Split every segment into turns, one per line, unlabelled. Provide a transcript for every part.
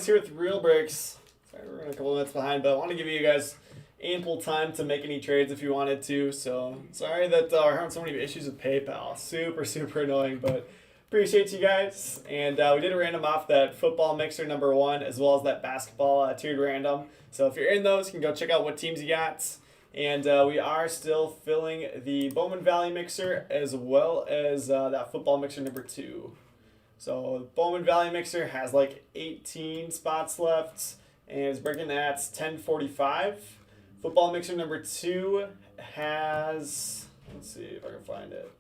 Boys here with Real Breaks. Sorry, we're running a couple minutes behind, but I want to give you guys ample time to make any trades if you wanted to. So sorry that we're having so many issues with PayPal. Super annoying, but appreciate you guys. And we did a random off that football mixer number 1 as well as that basketball tiered random. So if you're in those, you can go check out what teams you got. And we are still filling the Bowman Valley mixer as well as that football mixer number 2. So Bowman Valley mixer has like 18 spots left and is breaking at 10:45. Football mixer number 2 has, let's see if I can find it.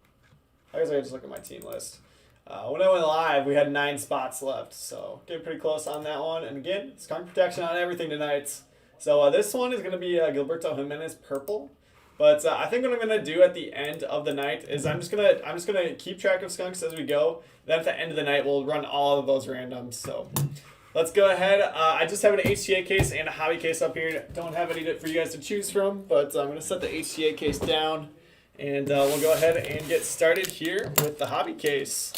I guess I can just look at my team list. When I went live, we had 9 spots left, so getting pretty close on that one. And again, it's skunk protection on everything tonight. So this one is going to be Gilberto Jimenez purple. But I think what I'm gonna do at the end of the night is I'm just gonna keep track of skunks as we go. Then at the end of the night, we'll run all of those randoms. So let's go ahead. I just have an HTA case and a hobby case up here. Don't have any for you guys to choose from, but I'm gonna set the HTA case down, and we'll go ahead and get started here with the hobby case.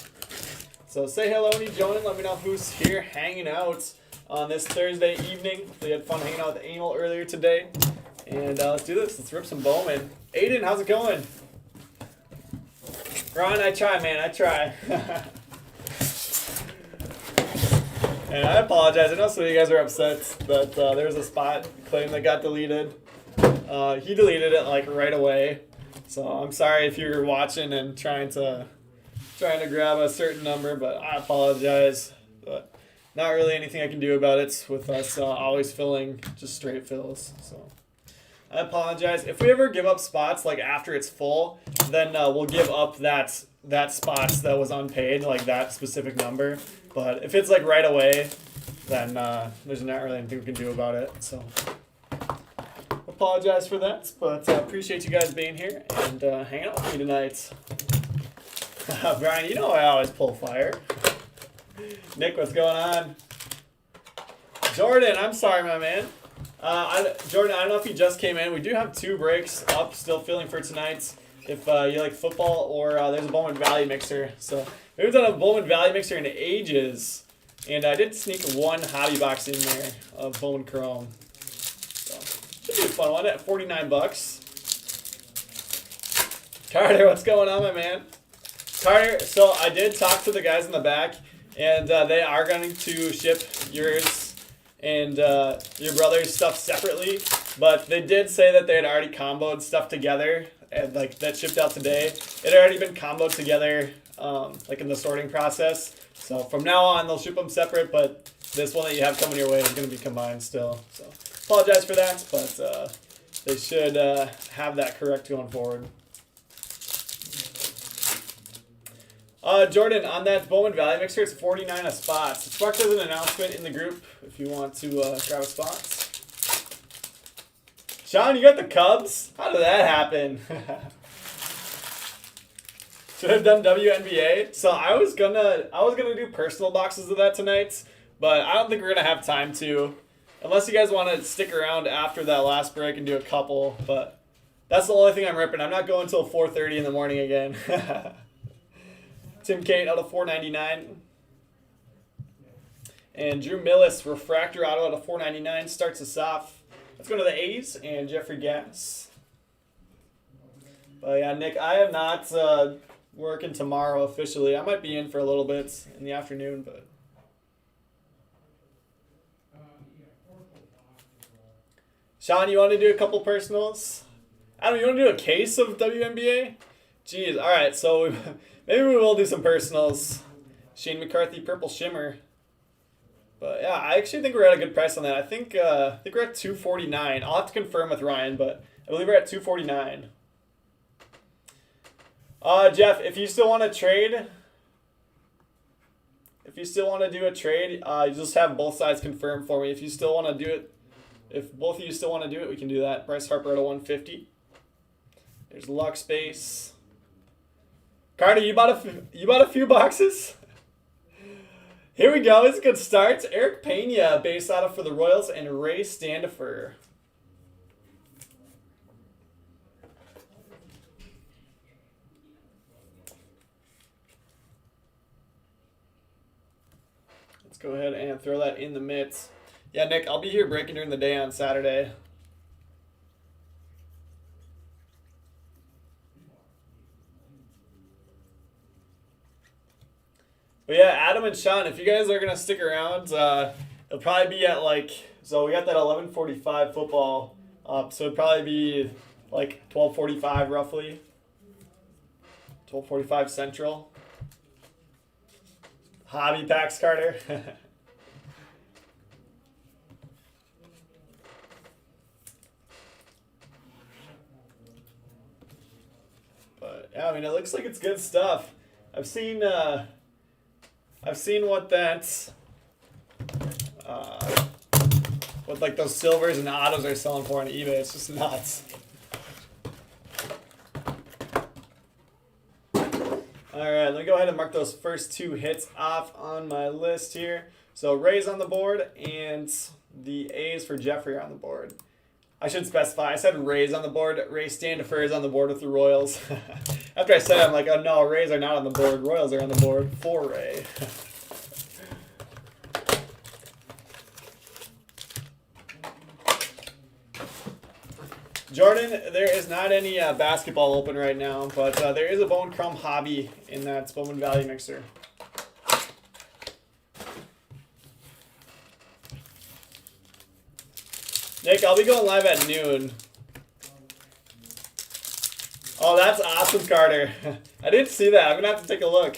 So say hello when you join. Let me know who's here hanging out on this Thursday evening. Hopefully you had fun hanging out with Emil earlier today. And let's do this. Let's rip some Bowman. Aiden, how's it going? Ron, I try, man. I try. And I apologize. I know some of you guys are upset that there was a spot claim that got deleted. He deleted it like right away. So I'm sorry if you're watching and trying to grab a certain number, but I apologize. But not really anything I can do about it with us always filling just straight fills. So I apologize. If we ever give up spots like after it's full, then we'll give up that spots that was unpaid, like that specific number. But if it's like right away, then there's not really anything we can do about it. So apologize for that, but appreciate you guys being here and hanging out with me tonight. Brian, you know I always pull fire. Nick, what's going on? Jordan, I'm sorry, my man. Jordan, I don't know if you just came in. We do have 2 breaks up, still filling for tonight. If you like football, or there's a Bowman Valley mixer. So we haven't done a Bowman Valley mixer in ages, and I did sneak 1 hobby box in there of Bowman Chrome. So should be a fun one at $49. Carter, what's going on, my man? Carter, so I did talk to the guys in the back, and they are going to ship yours and your brother's stuff separately, but they did say that they had already comboed stuff together, and like that shipped out today. It had already been comboed together, like in the sorting process. So from now on, they'll ship them separate, but this one that you have coming your way is going to be combined still. So apologize for that, but they should have that correct going forward. Jordan, on that Bowman Valley mixer, it's 49 a spot. It's marked as an announcement in the group if you want to grab a spot. Sean, you got the Cubs? How did that happen? Should have done WNBA. So I was gonna do personal boxes of that tonight, but I don't think we're gonna have time to, unless you guys want to stick around after that last break and do a couple. But that's the only thing I'm ripping. I'm not going until 4:30 in the morning again. Tim Kate out of 499. And Drew Millis, refractor auto out of 499, starts us off. Let's go to the A's and Jeffrey Gass. But yeah, Nick, I am not working tomorrow officially. I might be in for a little bit in the afternoon, but. Sean, you want to do a couple personals? Adam, you want to do a case of WNBA? Jeez, all right, so maybe we will do some personals. Shane McCarthy, Purple Shimmer. But yeah, I actually think we're at a good price on that. I think we're at $249. I'll have to confirm with Ryan, but I believe we're at $249. Jeff, if you still want to trade, if you still want to do a trade, you just have both sides confirmed for me. If you still want to do it, if both of you still want to do it, we can do that. Bryce Harper at a 150. There's Luck Space. Carter, you bought a few boxes? Here we go. It's a good start. Eric Pena, base auto for the Royals, and Ray Standifer. go ahead and throw that in the mitts. Yeah, Nick, I'll be here breaking during the day on Saturday. But yeah, Adam and Sean, if you guys are gonna stick around, it'll probably be at like, so we got that 11:45 football up, so it'd probably be like 12:45 roughly. 12:45 Central. Hobby packs, Carter. But yeah, I mean, it looks like it's good stuff. I've seen what that's what like those silvers and autos are selling for on eBay. It's just nuts. All right, let me go ahead and mark those first two hits off on my list here. So Ray's on the board and the A's for Jeffrey are on the board. I should specify, I said Ray's on the board. Ray Standifer is on the board with the Royals. After I said it, I'm like, oh no, Rays are not on the board. Royals are on the board for Ray. Jordan, there is not any basketball open right now, but there is a Bone Crumb hobby in that Bowman Value mixer. Nick, I'll be going live at noon. Oh, that's awesome, Carter. I didn't see that. I'm going to have to take a look.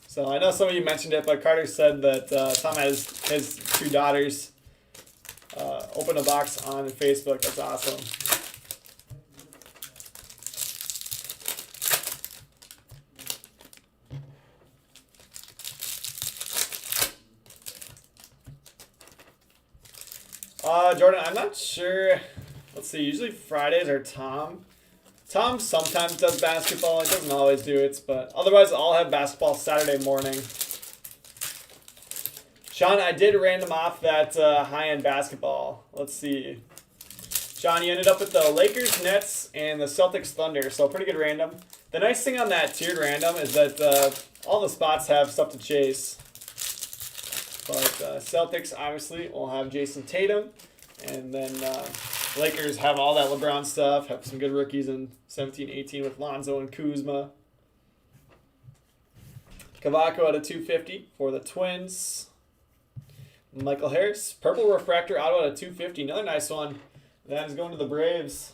So I know some of you mentioned it, but Carter said that Tom has his two daughters open a box on Facebook. That's awesome. Jordan, I'm not sure. Let's see. Usually Fridays are Tom. Tom sometimes does basketball. He doesn't always do it, but otherwise I'll have basketball Saturday morning. Sean, I did random off that high-end basketball. Let's see. Sean, you ended up with the Lakers, Nets, and the Celtics Thunder, so pretty good random. The nice thing on that tiered random is that all the spots have stuff to chase. But Celtics, obviously, will have Jason Tatum. And then Lakers have all that LeBron stuff, have some good rookies in 17-18 with Lonzo and Kuzma. Kavako at a 250 for the Twins. Michael Harris, purple refractor auto at a 250. Another nice one. That is going to the Braves.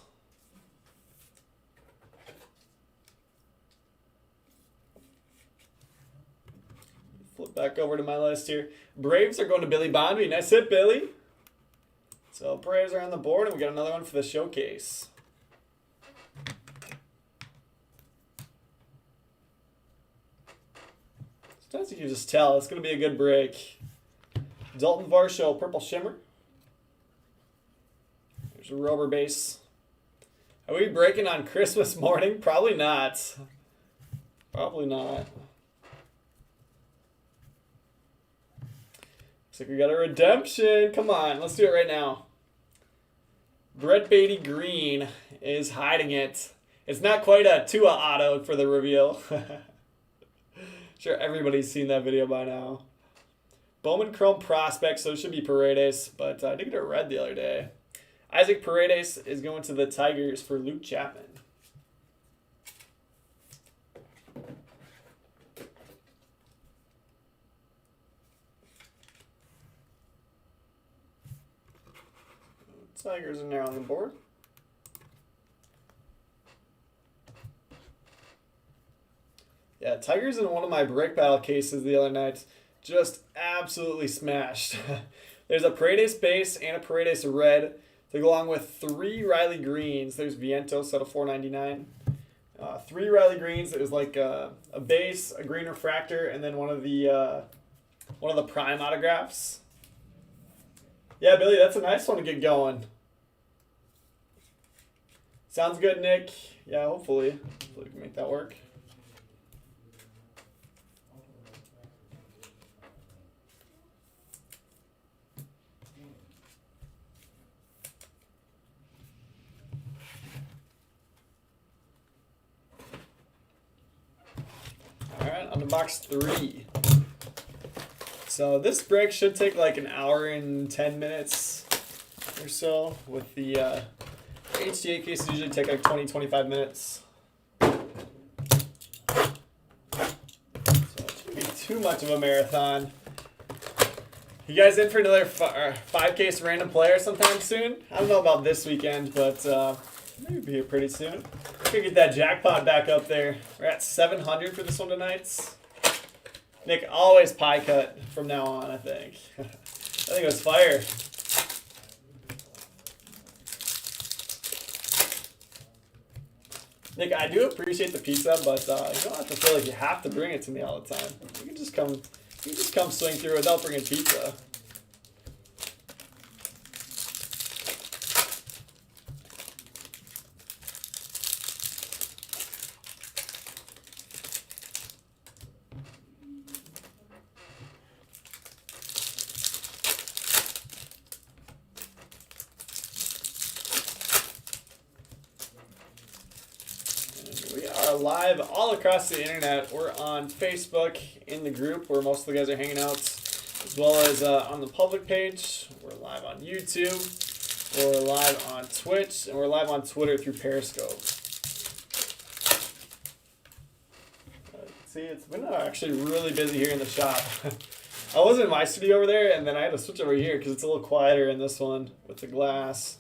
Flip back over to my list here. Braves are going to Billy Bonby. Nice hit, Billy. So Braves are on the board, and we got another one for the showcase. Sometimes you can just tell it's going to be a good break. Dalton Varsho, purple shimmer. There's a rubber base. Are we breaking on Christmas morning? Probably not. Probably not. Looks like we got a redemption. Come on, let's do it right now. Brett Beatty Green is hiding it. It's not quite a Tua auto for the reveal. Sure, everybody's seen that video by now. Bowman Chrome Prospect, so it should be Paredes, but I did get a red the other day. Isaac Paredes is going to the Tigers for Luke Chapman. Tigers are now on the board. Yeah, Tigers in one of my brick battle cases the other night just absolutely smashed. There's a Paredes base and a Paredes red to go along with 3 Riley Greens. There's Vientos at a $4.99. 3 Riley Greens. It was like a base, a green refractor, and then one of the prime autographs. Yeah, Billy, that's a nice one to get going. Sounds good, Nick. Yeah, hopefully we can make that work. All right, on to box 3. So this break should take like an hour and 10 minutes or so. With the HTA cases usually take like 20-25 minutes. So it shouldn't be too much of a marathon. You guys in for another 5 case random player sometime soon? I don't know about this weekend, but maybe be here pretty soon. Gonna get that jackpot back up there. We're at 700 for this one tonight. Nick, always pie cut from now on, I think. I think it was fire. Nick, I do appreciate the pizza, but you don't have to feel like you have to bring it to me all the time. You can just come swing through without bringing pizza. Live all across the internet. We're on Facebook in the group where most of the guys are hanging out, as well as on the public page. We're live on YouTube, we're live on Twitch, and we're live on Twitter through Periscope. See, it's been actually really busy here in the shop. I was in my studio over there, and then I had to switch over here because it's a little quieter in this one with the glass.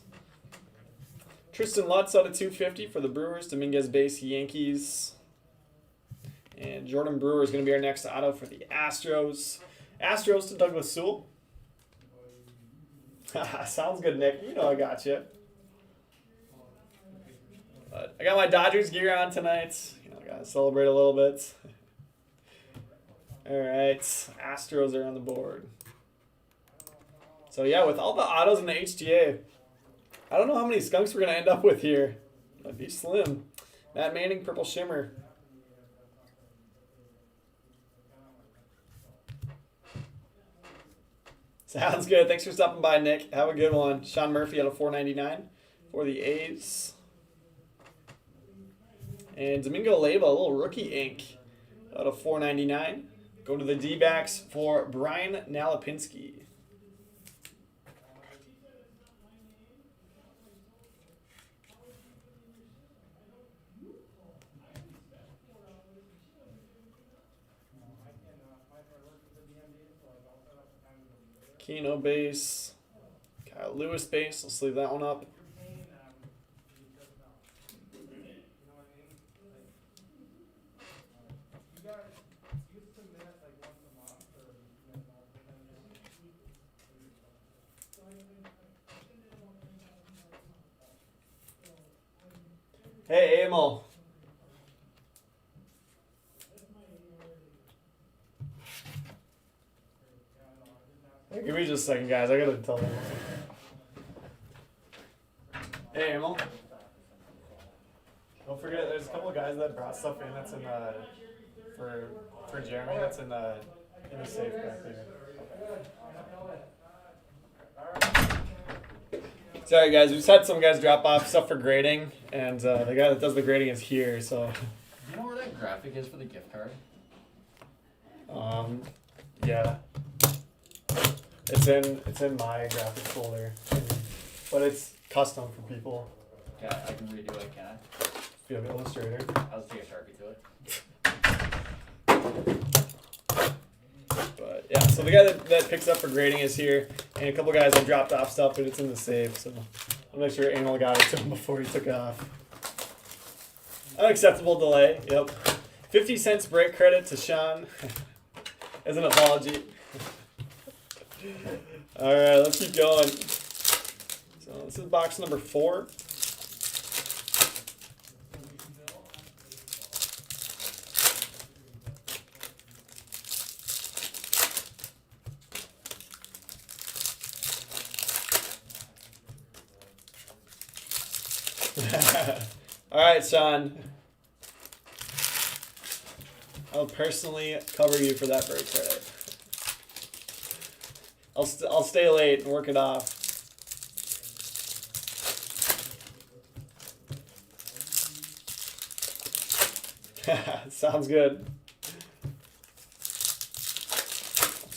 Tristan Lutz out of 250 for the Brewers. Dominguez base Yankees. And Jordan Brewer is going to be our next auto for the Astros. Astros to Douglas Sewell. Sounds good, Nick. You know I got you. But I got my Dodgers gear on tonight. You know, I got to celebrate a little bit. All right, Astros are on the board. So yeah, with all the autos in the HTA, I don't know how many skunks we're going to end up with here. Might be slim. Matt Manning, Purple Shimmer. Sounds good. Thanks for stopping by, Nick. Have a good one. Sean Murphy out of 499 for the A's. And Domingo Leyva, a little rookie ink out of 499. Go to the D-backs for Brian Nalapinski. Keno base. Kyle Lewis base. Let's leave that one up. Hey, Emil. Hey, give me just a second, guys. I gotta tell them. Hey, Emil. Don't forget, there's a couple of guys that brought stuff in. That's in for Jeremy. That's in the safe back there. Sorry, guys. We just had some guys drop off stuff for grading, and the guy that does the grading is here. So.
Do you know where that graphic is for the gift card?
Yeah. It's in my graphics folder, but it's custom for people.
Yeah, I can redo it, can I?
If you have Illustrator.
I'll just take a Sharpie to it.
But yeah, so the guy that picks up for grading is here, and a couple guys have dropped off stuff, but it's in the safe, so I'll make sure Emil got it to him before he took off. Unacceptable delay, yep. 50 cents break credit to Sean as an apology. Alright, let's keep going. So this is box number 4. Alright, Sean. I'll personally cover you for that break credit. I'll stay late and work it off. Sounds good.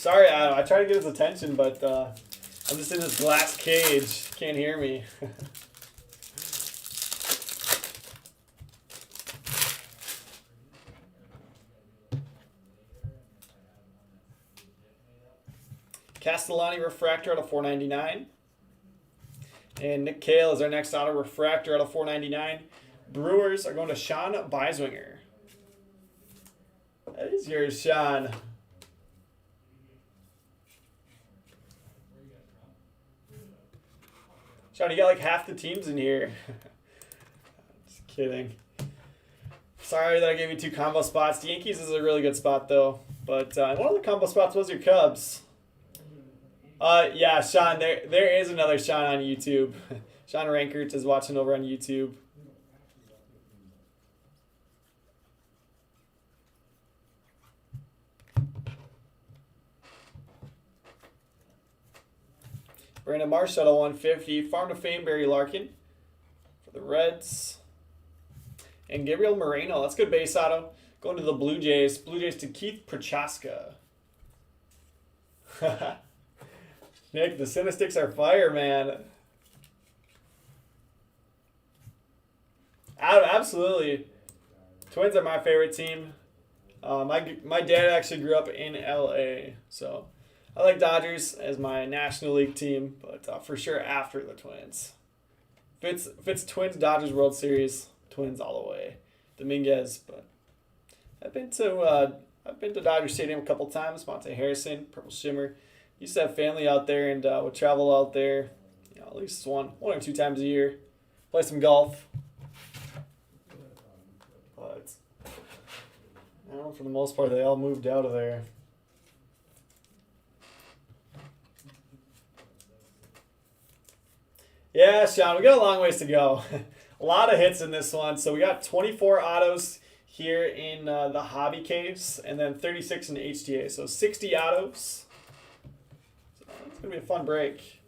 Sorry, Adam. I tried to get his attention, but I'm just in this glass cage. Can't hear me. Castellani Refractor out of 499. And Nick Cale is our next auto refractor out of 499. Brewers are going to Sean Beiswinger. That is yours, Sean. Sean, you got like half the teams in here. Just kidding. Sorry that I gave you 2 combo spots. The Yankees is a really good spot, though. But one of the combo spots was your Cubs. Yeah, Sean, there is another Sean on YouTube. Sean Rankert is watching over on YouTube. Brandon Marsh out of 150. Farm to Fame, Barry Larkin for the Reds. And Gabriel Moreno, that's good base auto. Going to the Blue Jays. Blue Jays to Keith Prochaska. Nick, the Cinestics are fire, man. Absolutely. Twins are my favorite team. My dad actually grew up in LA, so I like Dodgers as my National League team, but for sure after the Twins. If it's Twins Dodgers World Series, Twins all the way. Dominguez, but I've been to Dodger Stadium a couple times. Monte Harrison, Purple Shimmer. Used to have family out there and would travel out there, at least one or 2 times a year. Play some golf. But I don't know, for the most part, they all moved out of there. Yeah, Sean, we got a long ways to go. A lot of hits in this one. So we got 24 autos here in the hobby case, and then 36 in the HTA. So 60 autos. So it's going to be a fun break.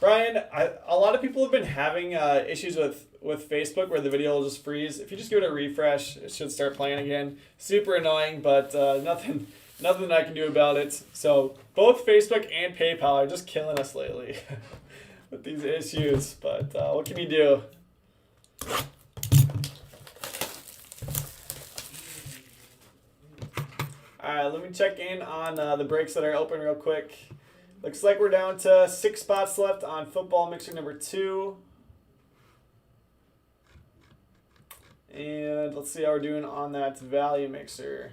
Brian, a lot of people have been having issues with Facebook where the video will just freeze. If you just give it a refresh, it should start playing again. Super annoying, but nothing I can do about it. So both Facebook and PayPal are just killing us lately with these issues. But what can you do? Alright, let me check in on the breaks that are open real quick. Looks like we're down to 6 spots left on football mixer number 2. And let's see how we're doing on that value mixer.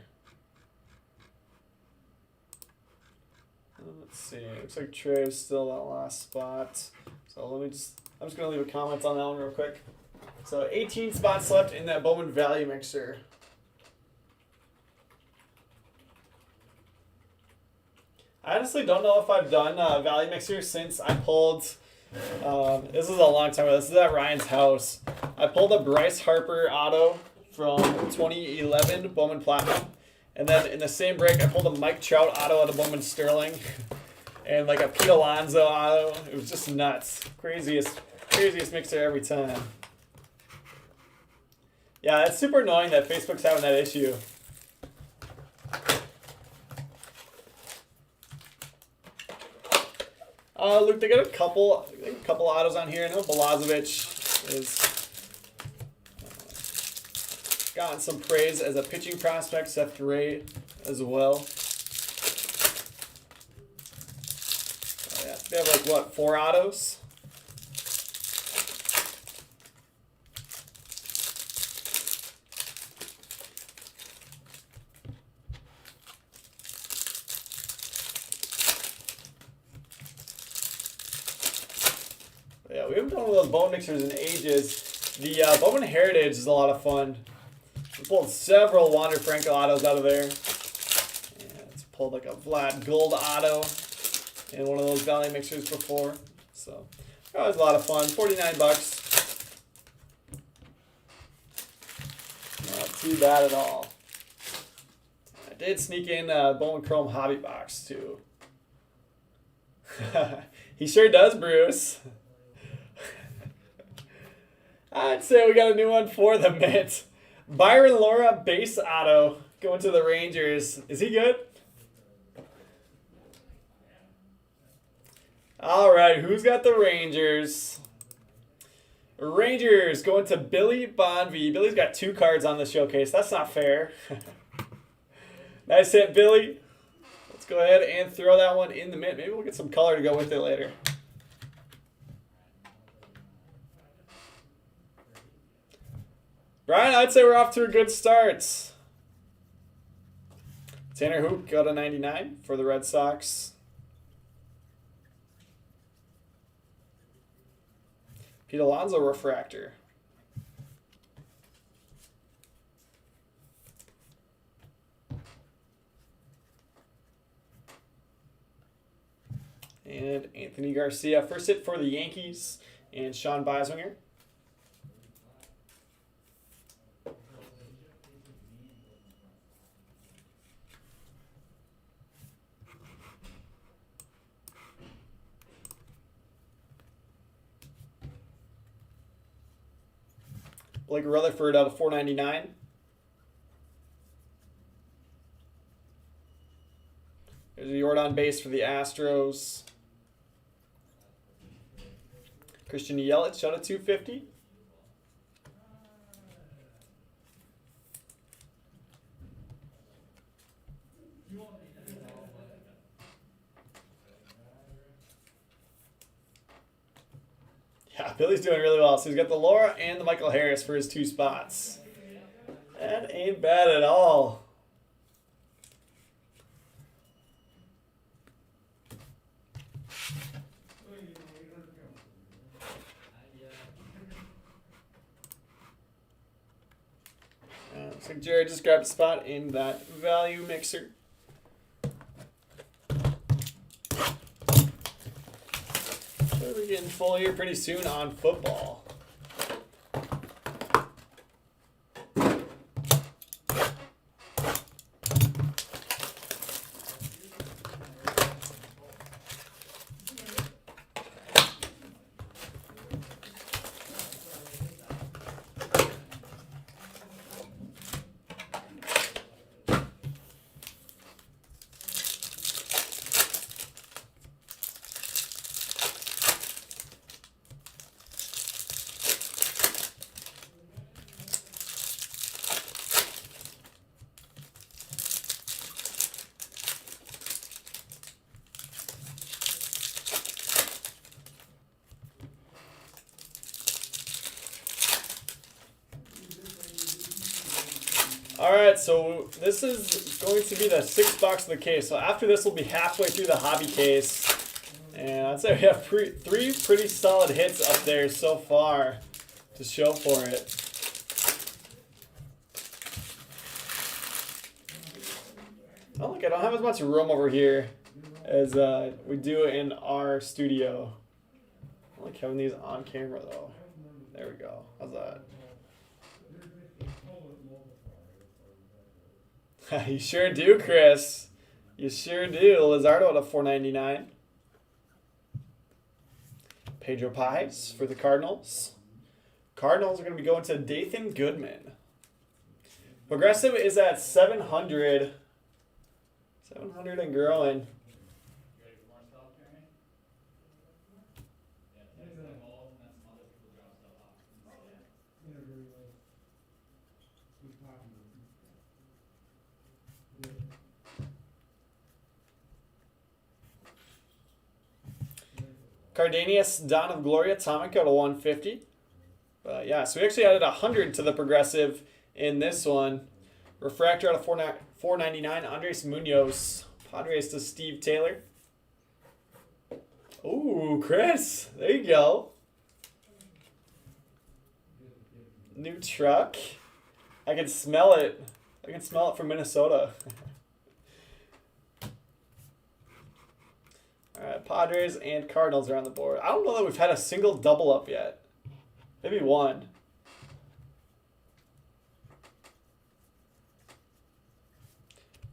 Let's see. Looks like Trey's still that last spot. So I'm just gonna leave a comment on that one real quick. So 18 spots left in that Bowman value mixer. I honestly don't know if I've done value mixer since I pulled. This is a long time ago. This is at Ryan's house. I pulled a Bryce Harper auto from 2011 Bowman Platinum, and then in the same break I pulled a Mike Trout auto out of Bowman Sterling, and like a Pete Alonso auto. It was just nuts. Craziest mixer every time. Yeah, it's super annoying that Facebook's having that issue. Look, they got a couple autos on here. I know Balazovic is gotten some praise as a pitching prospect. Seth Gray as well. Yeah, they have like what, 4 autos? Yeah, we haven't done one of those Bowman mixers in ages. The Bowman Heritage is a lot of fun. We pulled several Wander Franco autos out of there. Yeah, it's pulled like a Vlad Gold auto in one of those value mixers before. So that was a lot of fun. $49. Not too bad at all. I did sneak in Bowman Chrome Hobby Box too. He sure does, Bruce. I'd say we got a new one for the Mint. Byron Laura base auto going to the Rangers. Is he good? All right, who's got the Rangers? Rangers going to Billy Bonvie. Billy's got 2 cards on the showcase. That's not fair. Nice hit, Billy. Let's go ahead and throw that one in the mint. Maybe we'll get some color to go with it later. Brian, I'd say we're off to a good start. Tanner Hoop got a 99 for the Red Sox. Pete Alonso refractor. And Anthony Garcia, first hit for the Yankees, and Sean Beiswinger. Blake Rutherford out of 499. There's a Jordan base for the Astros. Christian Yelich out of 250. Yeah, Billy's doing really well. So he's got the Laura and the Michael Harris for his 2 spots. That ain't bad at all. Looks like Jared just grabbed a spot in that value mixer. So we're getting full here pretty soon on football. Alright, so this is going to be the 6th box of the case. So after this, we'll be halfway through the hobby case. And I'd say we have 3 pretty solid hits up there so far to show for it. Oh, look, I don't have as much room over here as we do in our studio. I like having these on camera, though. There we go. How's that? You sure do, Chris. You sure do. Lizardo at a 499. Pedro Pies for the Cardinals. Cardinals are going to be going to Dathan Goodman. Progressive is at 700. 700 and growing. Cardanius, Dawn of Glory, Atomic out of 150. Yeah, so we actually added 100 to the progressive in this one. Refractor out of 499. Andres Munoz. Padres to Steve Taylor. Ooh, Chris. There you go. New truck. I can smell it. I can smell it from Minnesota. Alright, Padres and Cardinals are on the board. I don't know that we've had a single double up yet. Maybe one.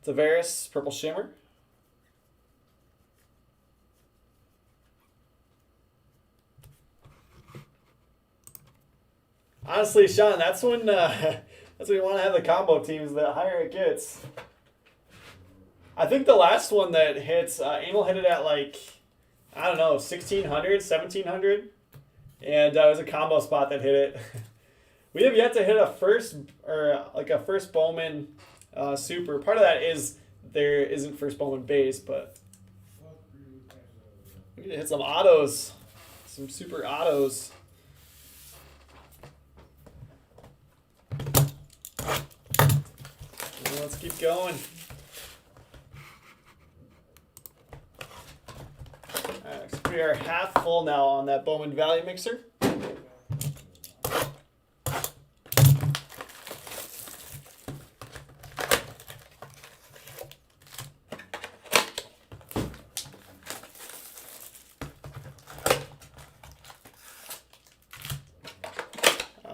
Tavares, Purple Shimmer. Honestly, Sean, that's when you want to have the combo teams. The higher it gets. I think the last one that hits, Emil hit it at like I don't know, 1600, 1700, and it was a combo spot that hit it. We have yet to hit a first Bowman super. Part of that is there isn't first Bowman base, but we need to hit some autos, some super autos. Let's keep going. Alright, so we are half full now on that Bowman value mixer.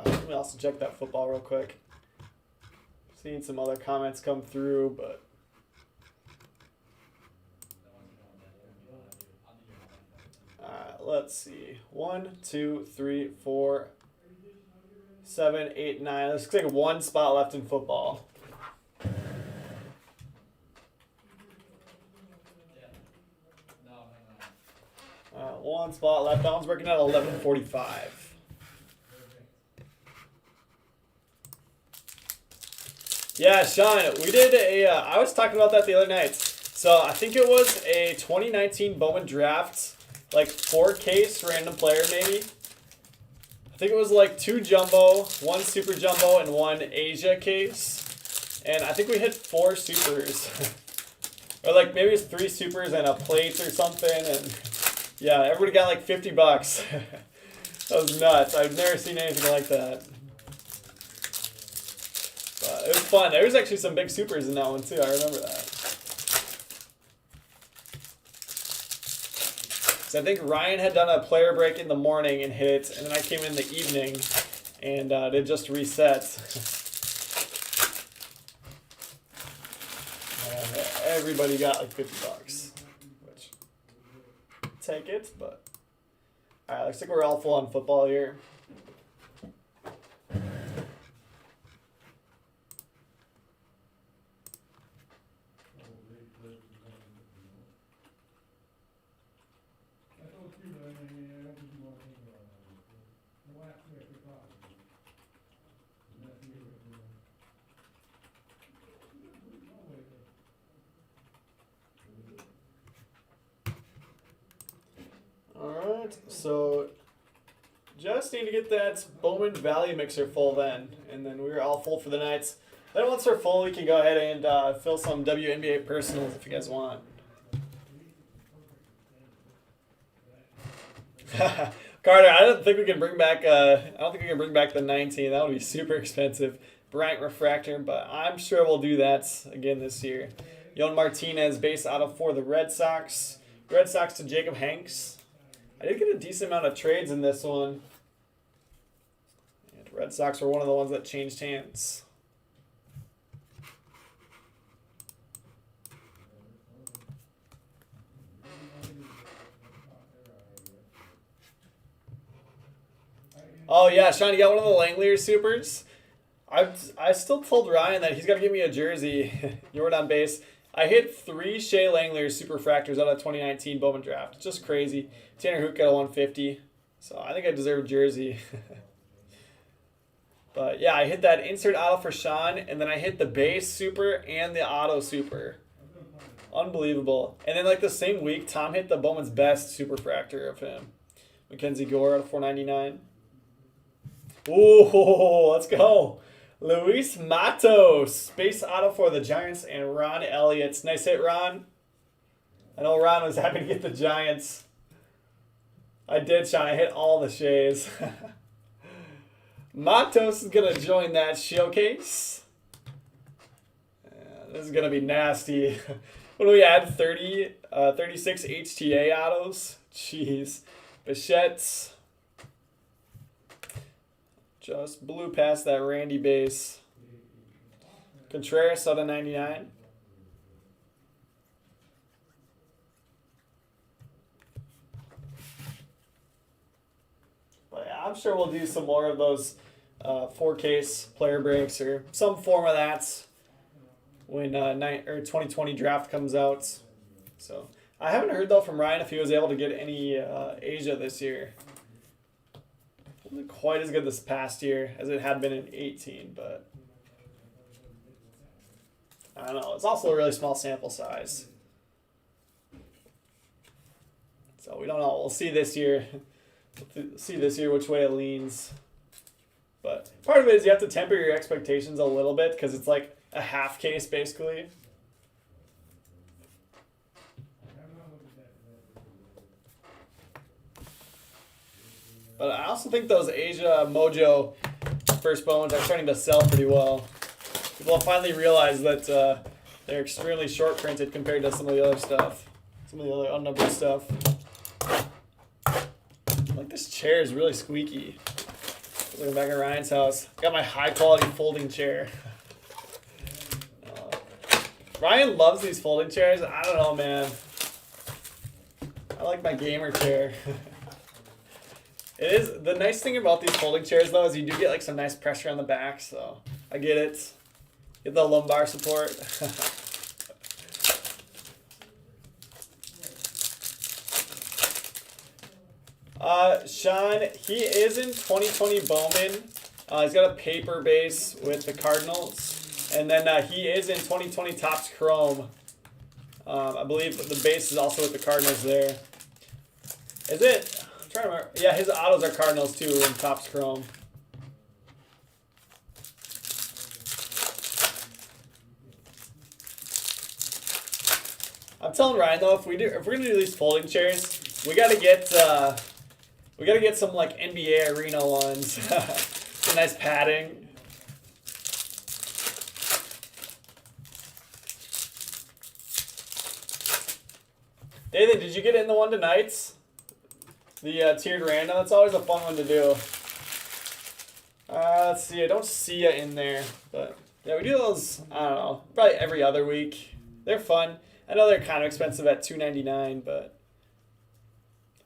Let me also check that football real quick. Seeing some other comments come through, but let's see. 1, 2, 3, 4, 7, 8, 9. There's like one spot left in football. One spot left. That one's working at 11:45. Yeah, Sean, we did I was talking about that the other night. So I think it was a 2019 Bowman draft, like 4-case random player maybe. I think it was like 2 jumbo, 1 super jumbo, and 1 Asia case. And I think we hit 4 supers. Or like maybe it's 3 supers and a plate or something. And yeah, everybody got like $50. That was nuts. I've never seen anything like that. It was fun. There was actually some big supers in that one too. I remember that. So I think Ryan had done a player break in the morning and hit, and then I came in the evening, and it just reset. And everybody got like $50, which take it. But all right, looks like we're all full on football here. So just need to get that Bowman value mixer full then, and then we're all full for the night. Then once we're full, we can go ahead and fill some WNBA personals if you guys want. Carter, I don't think we can bring back. I don't think we can bring back the 19. That would be super expensive. Bryant refractor, but I'm sure we'll do that again this year. Yon Martinez base out of for the Red Sox. Red Sox to Jacob Hanks. I did get a decent amount of trades in this one. And Red Sox were one of the ones that changed hands. Oh yeah, Sean, you got one of the Langlier supers? I still told Ryan that he's got to give me a jersey. You're on base. I hit 3 Shea Langlier superfractors out of 2019 Bowman draft. It's just crazy. Tanner Hook got a 150. So I think I deserve a jersey. But yeah, I hit that insert auto for Sean, and then I hit the base super and the auto super. Unbelievable. And then like the same week, Tom hit the Bowman's best superfractor of him. Mackenzie Gore out of 499. Ooh, let's go. Luis Matos, base auto for the Giants, and Ron Elliott. Nice hit, Ron. I know Ron was happy to get the Giants. I did, Sean. I hit all the Shays. Matos is going to join that showcase. This is going to be nasty. What do we add? 36 HTA autos? Jeez. Bichettes. Just blew past that Randy base. Contreras out of 99. But yeah, I'm sure we'll do some more of those 4-case player breaks or some form of that when 2020 draft comes out. So I haven't heard though from Ryan if he was able to get any Asia this year. Wasn't quite as good this past year as it had been in 18, but I don't know. It's also a really small sample size. So we don't know. We'll see this year. See this year which way it leans. But part of it is you have to temper your expectations a little bit because it's like a half case basically. But I also think those Asia Mojo first Bowmans are starting to sell pretty well. People have finally realized that they're extremely short printed compared to some of the other stuff. Some of the other unnumbered stuff. Like this chair is really squeaky. Looking back at Ryan's house. Got my high quality folding chair. Ryan loves these folding chairs. I don't know, man. I like my gamer chair. It is the nice thing about these folding chairs though is you do get like some nice pressure on the back, so I get it. Get the lumbar support. Sean, he is in 2020 Bowman. He's got a paper base with the Cardinals, and then he is in 2020 Topps Chrome. I believe the base is also with the Cardinals there. Is it? I'm trying to remember. Yeah, his autos are Cardinals too in Topps Chrome. I'm telling Ryan though, if we're gonna do these folding chairs, we gotta get some like NBA arena ones. Some nice padding. David, did you get in the one tonight? The tiered random? That's always a fun one to do. Let's see, I don't see it in there. But yeah, we do those, I don't know, probably every other week. They're fun. I know they're kind of expensive at $2.99, but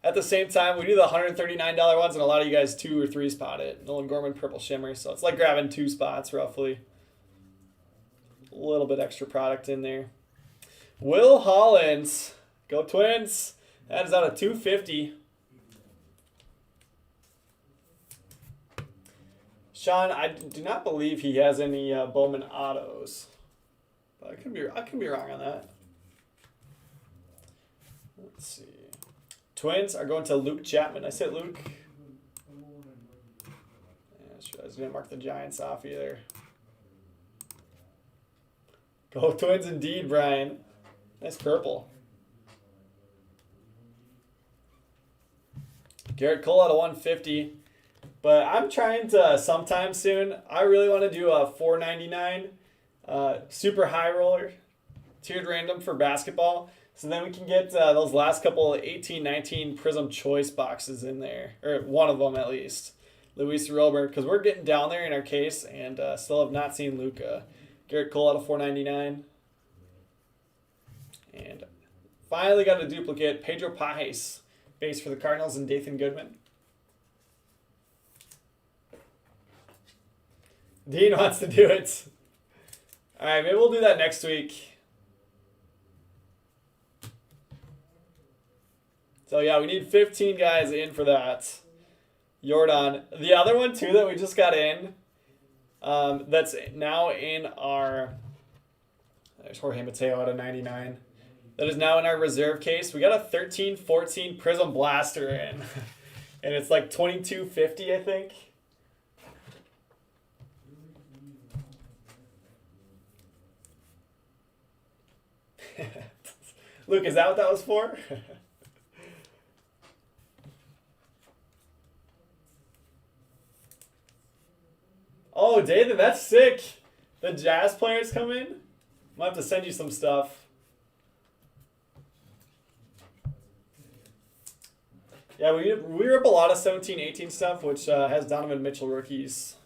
at the same time, we do the $139 ones, and a lot of you guys 2 or 3 spot it. Nolan Gorman Purple Shimmer, so it's like grabbing 2 spots roughly. A little bit extra product in there. Will Hollins, go Twins. That is out of 250. Sean, I do not believe he has any Bowman autos, but I could be wrong on that. Let's see. Twins are going to Luke Chapman. I said Luke. Yeah, sure, I was going to mark the Giants off either. Go Twins indeed, Brian. Nice purple. Garrett Cole out of 150. But I'm trying to sometime soon. I really want to do a $4.99 super high roller tiered random for basketball. So then we can get those last couple 18-19 Prism Choice boxes in there. Or one of them at least. Luis Robert. Because we're getting down there in our case and still have not seen Luka. Garrett Cole out of $4.99. And finally got a duplicate. Pedro Pajes. Base for the Cardinals and Dathan Goodman. Dean wants to do it. All right, maybe we'll do that next week. So yeah, we need 15 guys in for that. Jordan. The other one too that we just got in, that's now in our, there's Jorge Mateo out of 99. That is now in our reserve case. We got a 13-14 Prism Blaster in. And it's like $22.50, I think. Luke, is that what that was for? Oh, David, that's sick. The Jazz players come in? I'm gonna have to send you some stuff. Yeah, we rip a lot of 17-18 stuff, which has Donovan Mitchell rookies.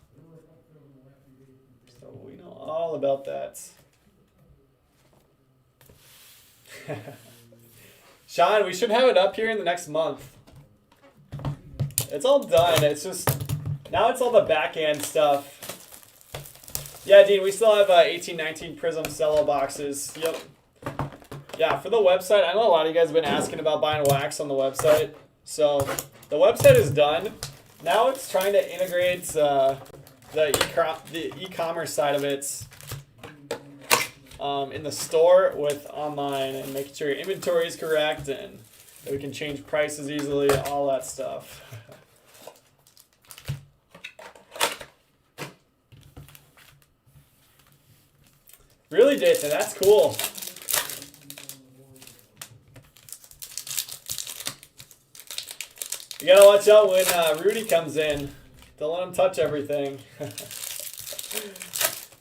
So we know all about that. Sean, we should have it up here in the next month. It's all done. It's just, now it's all the back end stuff. Yeah, Dean, we still have 18-19 Prism Cello boxes. Yep. Yeah, for the website, I know a lot of you guys have been asking about buying wax on the website. So the website is done. Now it's trying to integrate the e-commerce side of it in the store with online and making sure your inventory is correct and that we can change prices easily, all that stuff. Really, Jason, that's cool. You gotta watch out when Rudy comes in. Don't let him touch everything.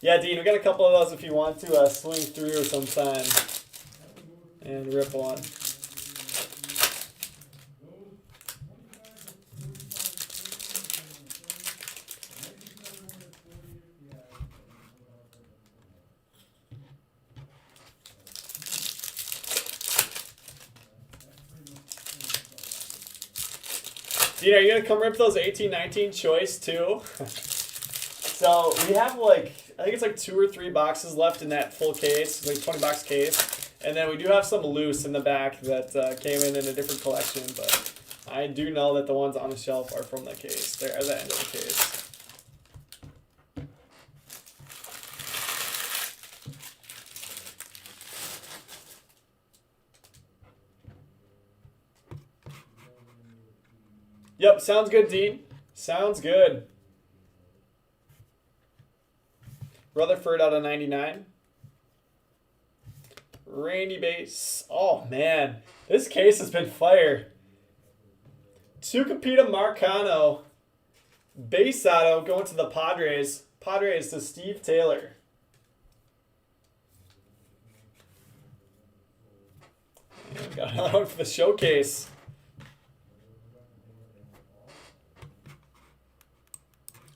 Yeah, Dean, we got a couple of those if you want to swing through sometime and rip one. Dean, are you gonna come rip those 18-19 choice too? So we have like, I think it's like 2 or 3 boxes left in that full case, like 20-box case. And then we do have some loose in the back that came in a different collection, but I do know that the ones on the shelf are from the case. They're at the end of the case. Yep, sounds good, Dean. Sounds good. Rutherford out of 99. Randy base. Oh, man. This case has been fire. Tucupita Marcano. Base auto going to the Padres. Padres to Steve Taylor. And got another one for the showcase.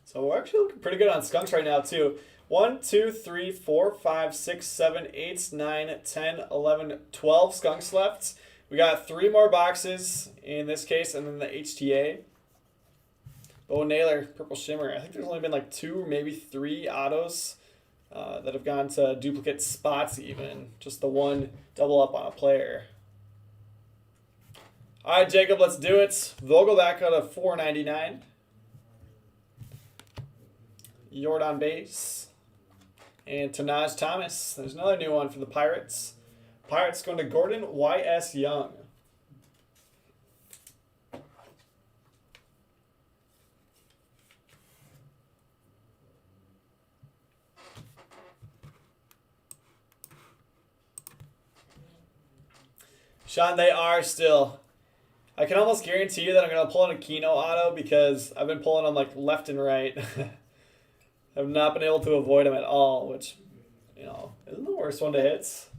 So we're actually looking pretty good on skunks right now, too. 1, 2, 3, 4, 5, 6, 7, 8, 9, 10, 11, 12 skunks left. We got 3 more boxes in this case, and then the HTA. Bo Naylor, Purple Shimmer. I think there's only been like 2, maybe 3 autos that have gone to duplicate spots even. Just the one double up on a player. All right, Jacob, let's do it. Vogelback out of 499. Jordan base. And Tanaj Thomas. There's another new one for the Pirates. Pirates going to Gordon Y.S. Young. Sean, they are still. I can almost guarantee you that I'm going to pull in a Keno auto because I've been pulling them like left and right. I've not been able to avoid them at all, which, you know, isn't the worst one to hit.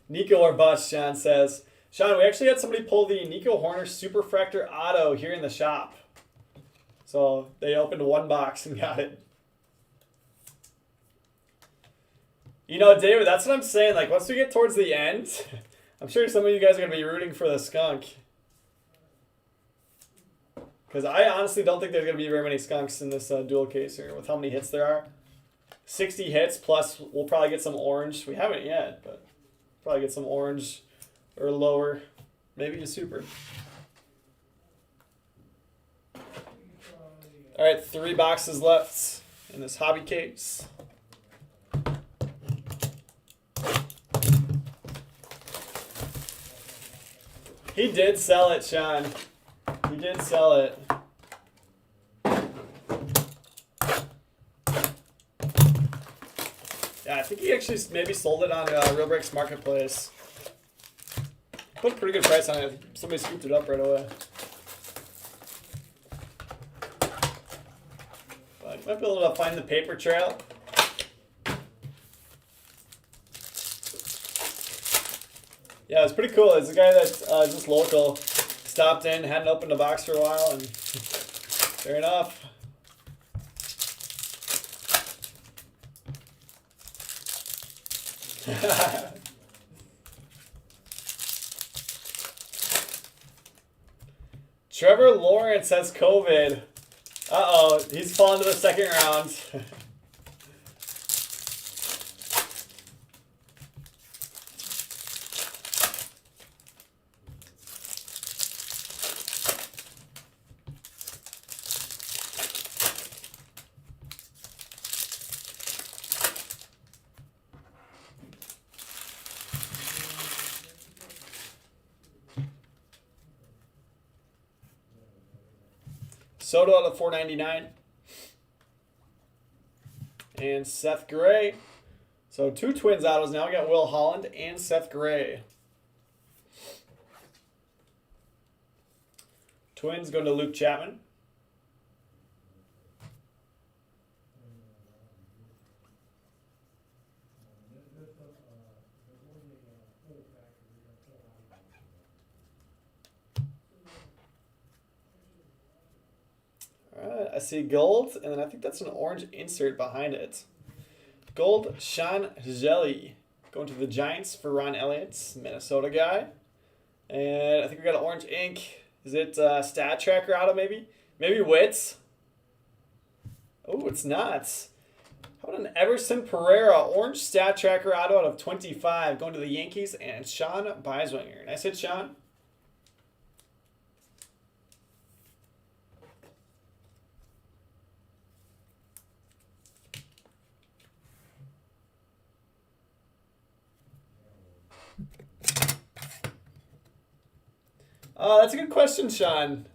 Nico or bust, Sean says. Sean, we actually had somebody pull the Nico Horner Superfractor Auto here in the shop. So they opened one box and got it. You know, David, that's what I'm saying. Like, once we get towards the end, I'm sure some of you guys are going to be rooting for the skunk. Because I honestly don't think there's going to be very many skunks in this dual case here with how many hits there are. 60 hits plus we'll probably get some orange. We haven't yet, but probably get some orange or lower. Maybe a super. All right, 3 boxes left in this hobby case. He did sell it, Sean. He did sell it. Yeah, I think he actually maybe sold it on Real Breaks Marketplace. Put a pretty good price on it. Somebody scooped it up right away. But you might be able to find the paper trail. Yeah, it's pretty cool. It's a guy that's just local. Stopped in, hadn't opened a box for a while, and fair enough. Trevor Lawrence has COVID. Uh-oh, he's fallen to the second round. Soto out of 499. And Seth Gray. So 2 Twins autos now. We got Will Holland and Seth Gray. Twins going to Luke Chapman. Alright, I see gold, and then I think that's an orange insert behind it. Gold, Sean Jelly. Going to the Giants for Ron Elliott, Minnesota guy. And I think we got an orange ink. Is it Stat Tracker auto maybe? Maybe Wits? Oh, it's not. How about an Everson Pereira orange Stat Tracker auto out of 25 going to the Yankees and Sean Beiswinger. Nice hit, Sean. That's a good question, Sean.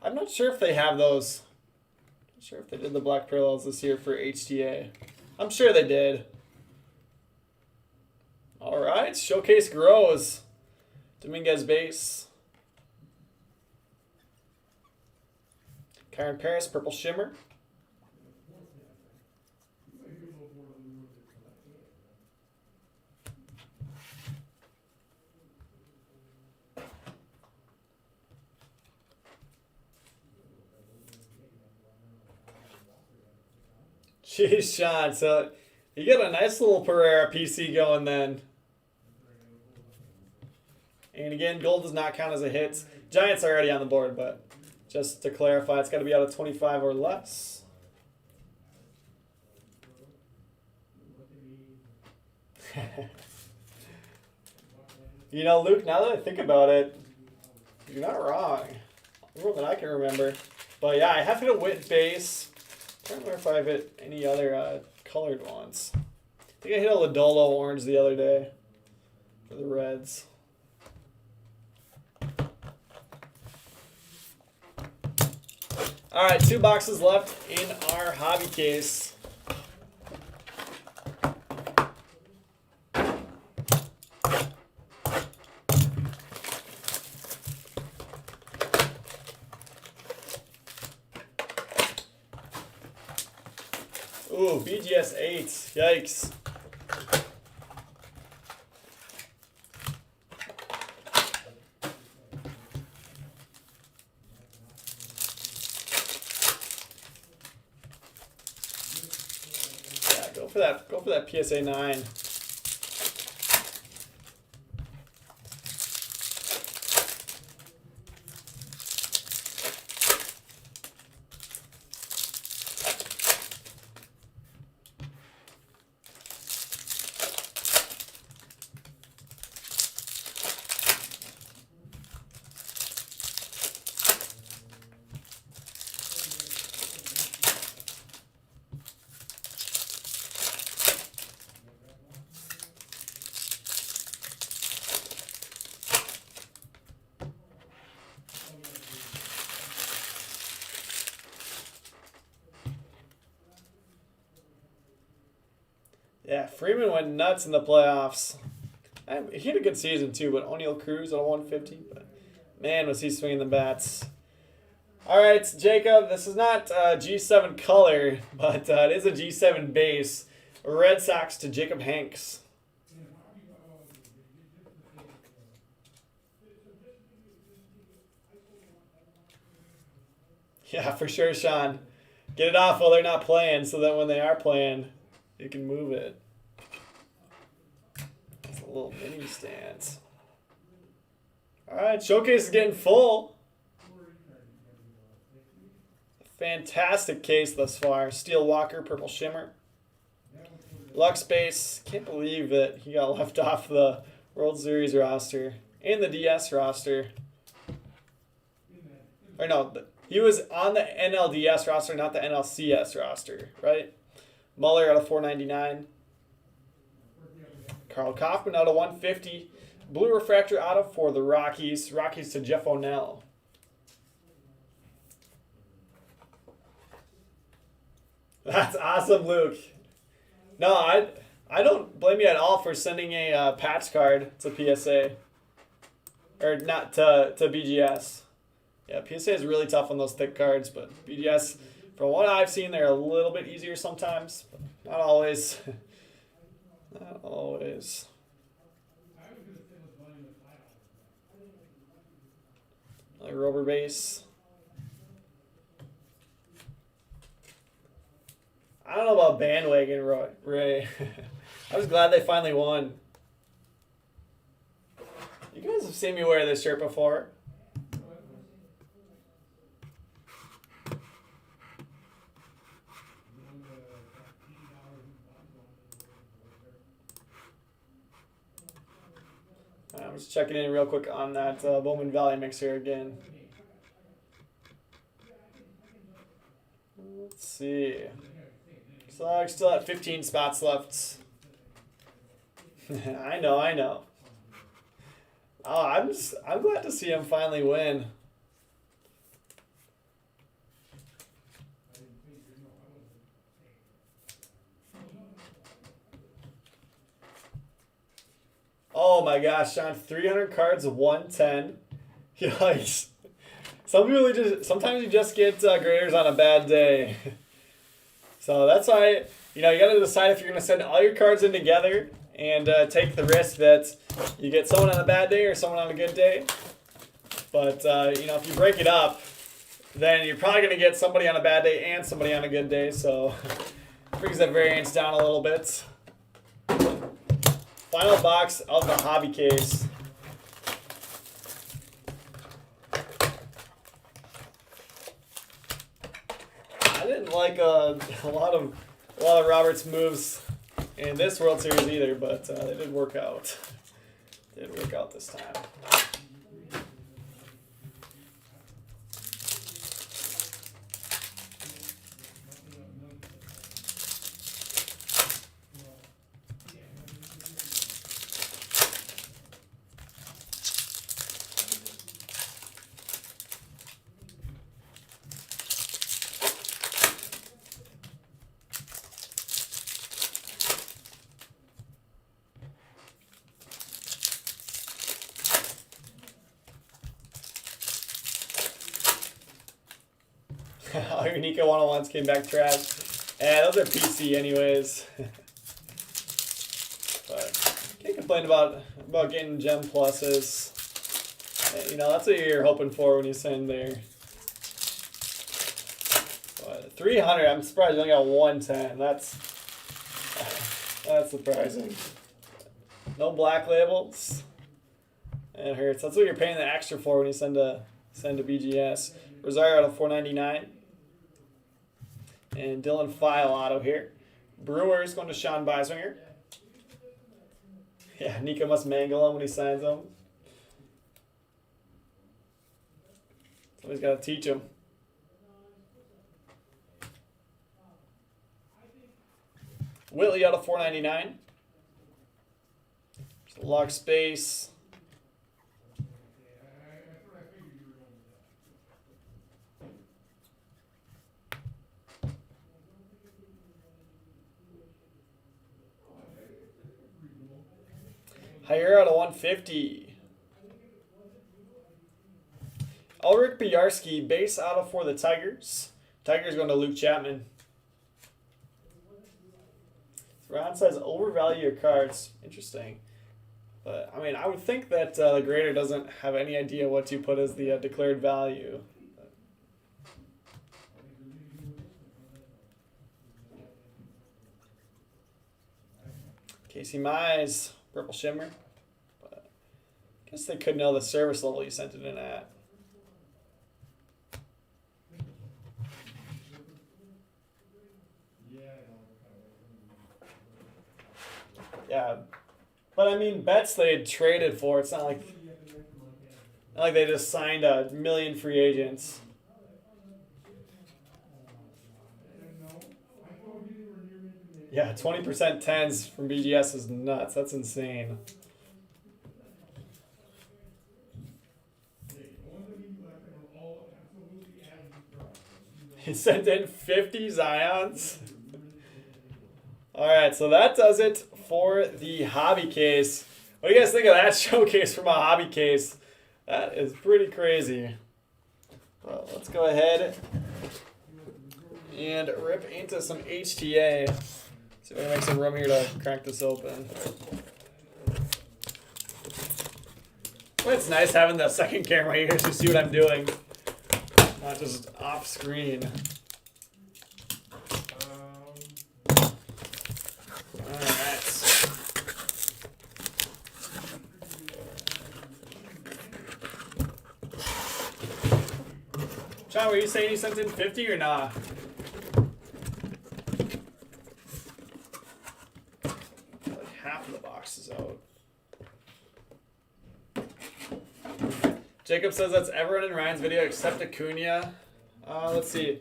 I'm not sure if they have those. Not sure if they did the black parallels this year for HTA. I'm sure they did. All right, showcase grows. Dominguez base. Kyron Paris, purple shimmer. Jeez, Sean. So you get a nice little Pereira PC going then. And again, gold does not count as a hit. Giants are already on the board, but just to clarify, it's got to be out of 25 or less. You know, Luke, now that I think about it, you're not wrong. More than I can remember. But yeah, I have hit a wit base. I don't remember if I've hit any other colored ones. I think I hit a Lodolo orange the other day for the Reds. All right, 2 boxes left in our hobby case. Ooh, BGS 8. Yikes. Yeah, go for that. Go for that PSA 9. Yeah, Freeman went nuts in the playoffs. He had a good season too, but O'Neal Cruz at 150. But man, was he swinging the bats. All right, Jacob, this is not G7 color, but it is a G7 base. Red Sox to Jacob Hanks. Yeah, for sure, Sean. Get it off while they're not playing so that when they are playing, you can move it. It's a little mini stance. All right, showcase is getting full. Fantastic case thus far. Steel Walker, purple shimmer. Lux base. Can't believe that he got left off the World Series roster and the DS roster. Or no, he was on the NLDS roster, not the NLCS roster, right? Muller out of 499. Carl Kaufman out of 150. Blue refractor auto for the Rockies. Rockies to Jeff O'Neill. That's awesome, Luke. No, I don't blame you at all for sending a patch card to PSA. Or not to BGS. Yeah, PSA is really tough on those thick cards, but BGS, from what I've seen, they're a little bit easier sometimes, but not always. Not always. Like rubber base. I don't know about bandwagon, Ray. I was glad they finally won. You guys have seen me wear this shirt before. I'm just checking in real quick on that Bowman Valley mixer again. Let's see. So I still have 15 spots left. I know. Oh, I'm glad to see him finally win. Oh my gosh, Sean, 300 cards, 110. Yikes. Sometimes you just get graders on a bad day. So that's why, you got to decide if you're going to send all your cards in together and take the risk that you get someone on a bad day or someone on a good day. But, if you break it up, then you're probably going to get somebody on a bad day and somebody on a good day. So brings that variance down a little bit. Final box of the hobby case. I didn't like a lot of Robert's moves in this World Series either, but they did work out. Did work out this time. All your Nico 101s came back trash. Yeah, those are PC anyways. But can't complain about getting gem pluses. That's what you're hoping for when you send there. But 300, I'm surprised you only got 110. That's surprising. No black labels. It hurts. That's what you're paying the extra for when you send a BGS. Rosario out of 499. And Dylan File auto here. Brewers going to Sean Beiswinger. Yeah, Nico must mangle him when he signs them. Somebody's got to teach him. Whitley out of 499. Lock space. Higher out of 150. Ulrich Bojarski, base auto for the Tigers. Tigers going to Luke Chapman. Ron says overvalue your cards. Interesting. But, I would think that the grader doesn't have any idea what to put as the declared value. Casey Mize. Purple Shimmer. But I guess they could know the service level you sent it in at. Yeah. But bets they traded for. It's not like they just signed a million free agents. Yeah, 20% tens from BGS is nuts. That's insane. He sent in 50 Zions. All right, so that does it for the hobby case. What do you guys think of that showcase from a hobby case? That is pretty crazy. Well, let's go ahead and rip into some HTA. See if I can make some room here to crack this open. Well, it's nice having the second camera here to see what I'm doing, not just off screen. John, were you saying you sent in 50 or not? Like half of the box is out. Jacob says that's everyone in Ryan's video except Acuna. Let's see.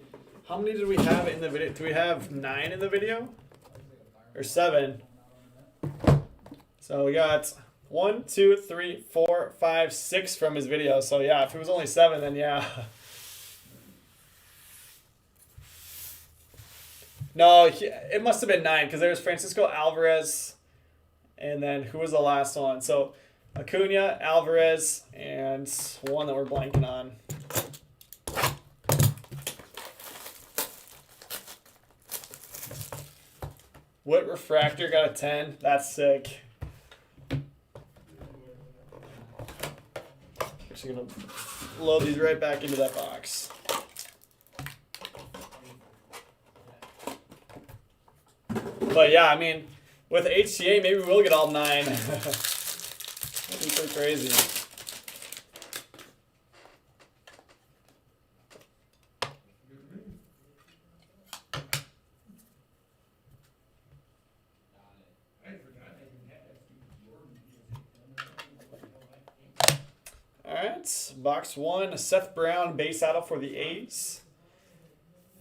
How many did we have in the video? Do we have 9 in the video? Or 7? So we got 1, 2, 3, 4, 5, 6 from his video. So yeah, if it was only 7, then yeah. No, it must have been 9 because there was Francisco Alvarez, and then who was the last one? So Acuna, Alvarez, and one that we're blanking on. What refractor got a 10? That's sick. Actually gonna load these right back into that box. But yeah, I mean, with HTA, maybe we'll get all 9. That'd be so crazy. All right, box 1, Seth Brown, base auto for the A's.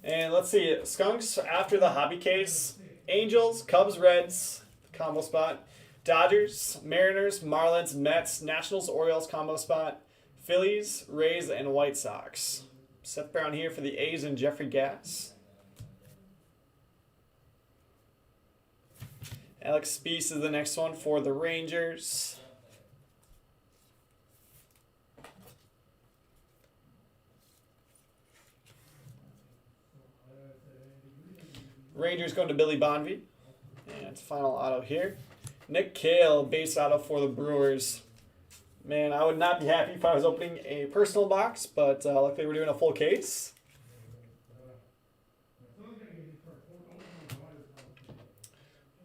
And let's see, Skunks after the hobby case. Angels, Cubs, Reds, combo spot. Dodgers, Mariners, Marlins, Mets, Nationals, Orioles, combo spot. Phillies, Rays, and White Sox. Seth Brown here for the A's and Jeffrey Gass. Alex Speas is the next one for the Rangers. Rangers going to Billy Bonvie. And final auto here. Nick Cale, base auto for the Brewers. Man, I would not be happy if I was opening a personal box, but luckily we're doing a full case.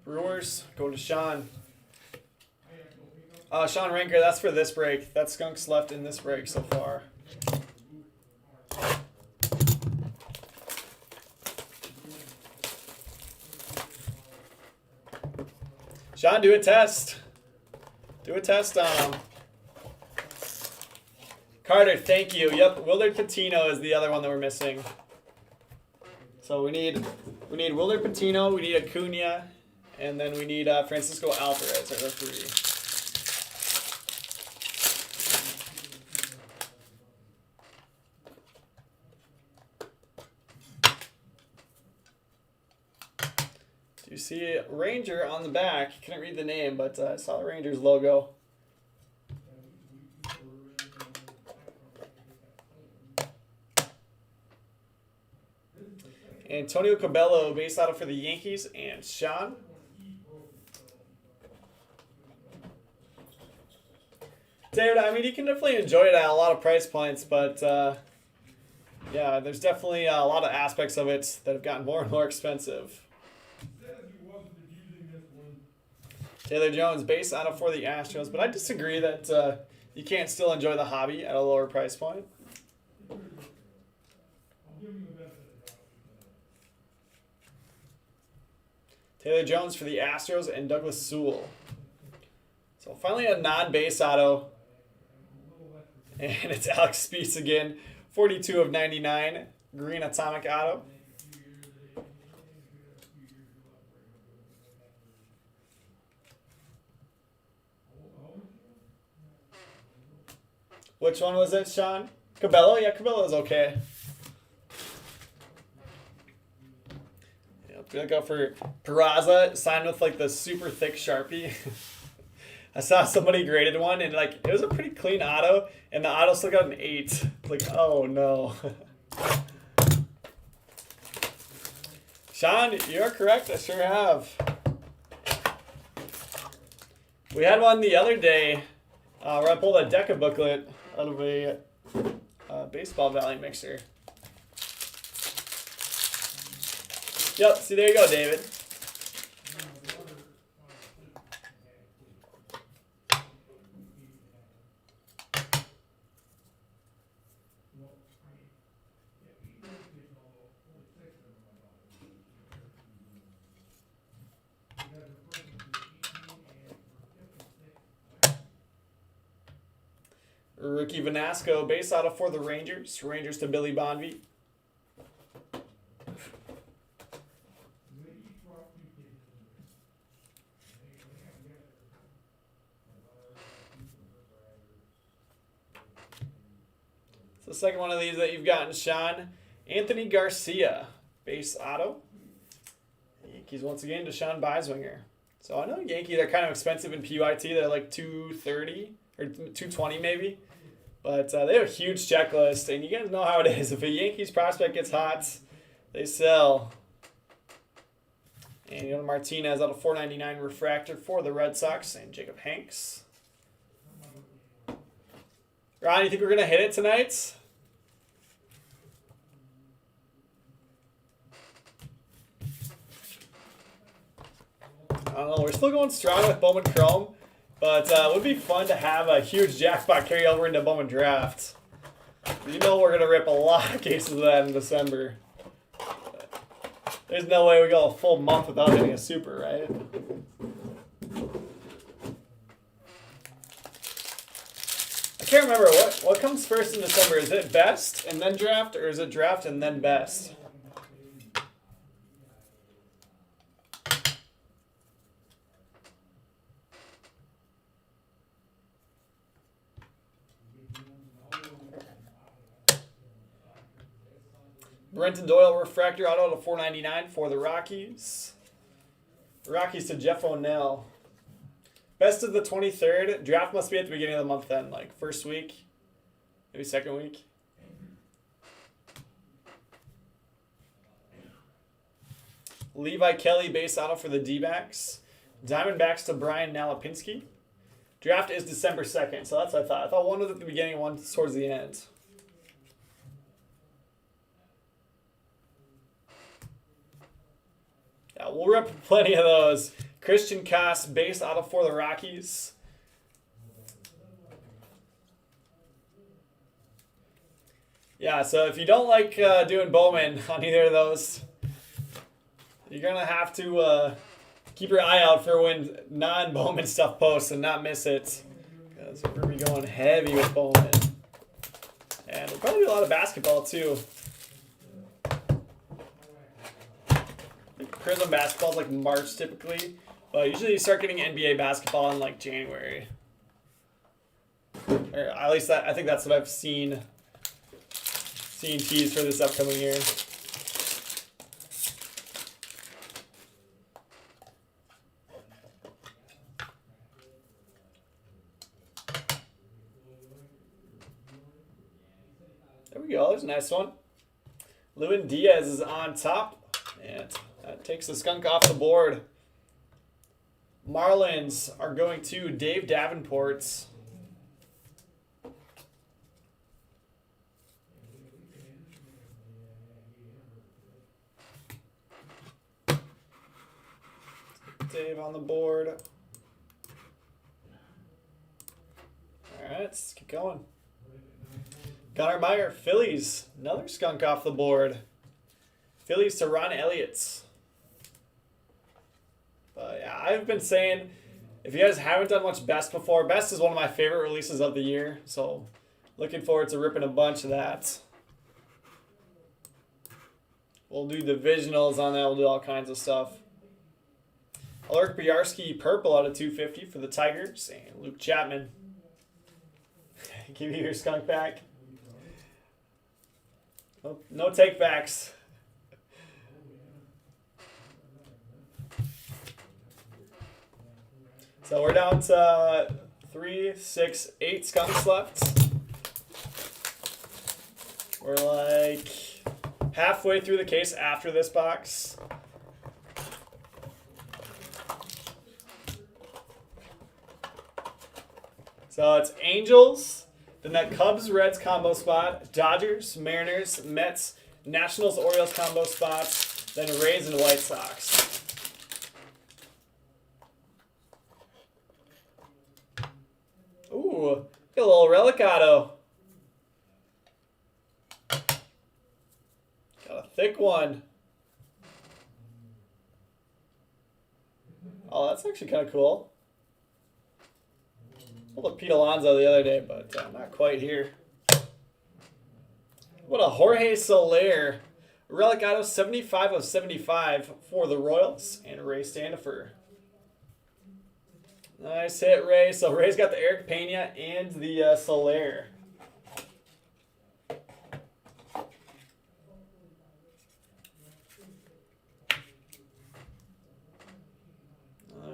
Brewers going to Sean. Sean Ranker, that's for this break. That's Skunks left in this break so far. Sean, do a test. Do a test on him. Carter, thank you. Yep, Willard Patino is the other one that we're missing. So we need Willard Patino, we need Acuna, and then we need Francisco Alvarez are the 3. You see Ranger on the back. Couldn't read the name, but I saw the Rangers logo. Antonio Cabello, base auto for the Yankees, and Sean. David, I mean, you can definitely enjoy it at a lot of price points, but yeah, there's definitely a lot of aspects of it that have gotten more and more expensive. Taylor Jones, base auto for the Astros, but I disagree that you can't still enjoy the hobby at a lower price point. Taylor Jones for the Astros and Douglas Sewell. So finally a non-base auto. And it's Alex Speas again. 42 of 99. Green atomic auto. Which one was it, Sean? Cabello? Yeah, Cabello's okay. Yep, look out for Peraza, signed with like the super thick Sharpie. I saw somebody graded one and like it was a pretty clean auto, and the auto still got an 8. Like, oh no. Sean, you're correct. I sure have. We had one the other day where I pulled a Deca booklet out of a baseball value mixer. Yep, see, there you go, David. Rookie Vanasco, base auto for the Rangers. Rangers to Billy Bonvie. It's the second one of these that you've gotten, Sean. Anthony Garcia, base auto. Yankees once again to Sean Beiswinger. So I know Yankees are kind of expensive in PYT. They're like $230 or $220 maybe. But they have a huge checklist, and you guys know how it is. If a Yankees prospect gets hot, they sell. And Yohan Martinez out of $4.99 refractor for the Red Sox, and Jacob Hanks. Ron, you think we're going to hit it tonight? I don't know. We're still going strong with Bowman Chrome. But it would be fun to have a huge jackpot carry over into Bowman Draft. You know we're going to rip a lot of cases of that in December. There's no way we go a full month without hitting a super, right? I can't remember. What comes first in December? Is it best and then draft, or is it draft and then best? Brenton Doyle refractor auto to $4.99 for the Rockies. Rockies to Jeff O'Neill. Best of the 23rd. Draft must be at the beginning of the month then, like first week, maybe second week. Levi Kelly base auto for the D-backs. Diamondbacks to Brian Nalapinski. Draft is December 2nd, so that's what I thought. I thought one was at the beginning and one towards the end. Yeah, we'll rip plenty of those. Christian Koss, base auto for the Rockies. Yeah, so if you don't like doing Bowman on either of those, you're going to have to keep your eye out for when non-Bowman stuff posts and not miss it. Because we're going to be going heavy with Bowman. And we'll probably do a lot of basketball too. Prism basketball is like March typically, but usually you start getting NBA basketball in like January. Or at least I think that's what I've seen teased for this upcoming year. There we go. There's a nice one. Lewin Diaz is on top. And that takes the skunk off the board. Marlins are going to Dave Davenport. Dave on the board. All right, let's keep going. Connor Meyer, Phillies. Another skunk off the board. Phillies to Ron Elliott. But yeah, I've been saying, if you guys haven't done much Best before, Best is one of my favorite releases of the year. So looking forward to ripping a bunch of that. We'll do divisionals on that. We'll do all kinds of stuff. Alaric Boyarsky, purple out of 250 for the Tigers. And Luke Chapman. Give you your skunk back. No take backs. So we're down to 3, 6, 8 skunks left. We're like halfway through the case after this box. So it's Angels, then that Cubs-Reds combo spot, Dodgers, Mariners, Mets, Nationals-Orioles combo spot, then Rays and White Sox. Ooh, get a little relic auto. Got a thick one. Oh, that's actually kind of cool. Pulled a Pete Alonso the other day, but not quite here. What a Jorge Soler. Relic auto 75 of 75 for the Royals and Ray Standifer. Nice hit, Ray. So Ray's got the Eric Pena and the Soler.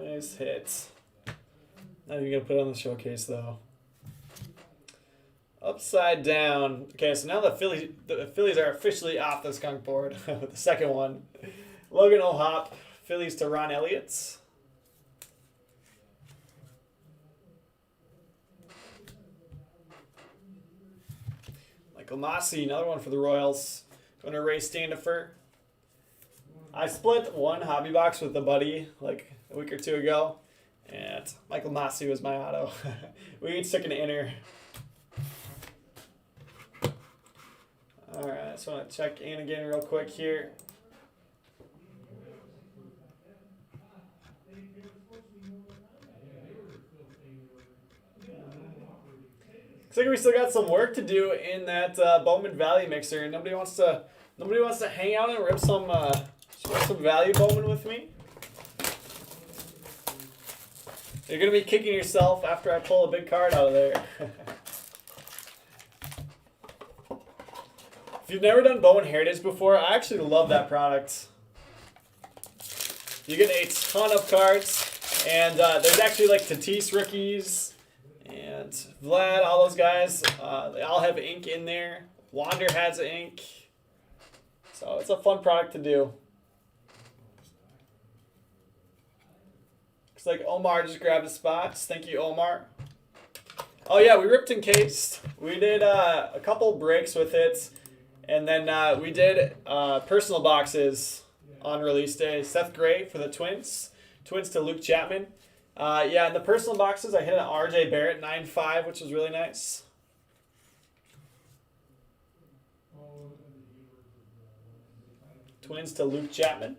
Nice hit. Not even gonna put it on the showcase though. Upside down. Okay, so now the Phillies are officially off the skunk board with the second one. Logan O'Hop, Phillies to Ron Elliott. Michael Massey, another one for the Royals. Going to Ray Standifer. I split one hobby box with a buddy like a week or two ago. And Michael Massey was my auto. We each took an inner. Alright, I just want to check in again real quick here. Looks like we still got some work to do in that Bowman Value mixer. Nobody wants to hang out and rip some Value Bowman with me. You're going to be kicking yourself after I pull a big card out of there. If you've never done Bowman Heritage before, I actually love that product. You get a ton of cards, and there's actually like Tatis rookies, and Vlad, all those guys. They all have ink in there. Wander has ink. So it's a fun product to do. Like Omar just grabbed his spots. Thank you, Omar. Oh yeah, we ripped and cased. We did a couple breaks with it, and then we did personal boxes on release day. Seth Gray for the Twins to Luke Chapman. Yeah, in the personal boxes, I hit an RJ Barrett 9.5, which was really nice. Twins to Luke Chapman.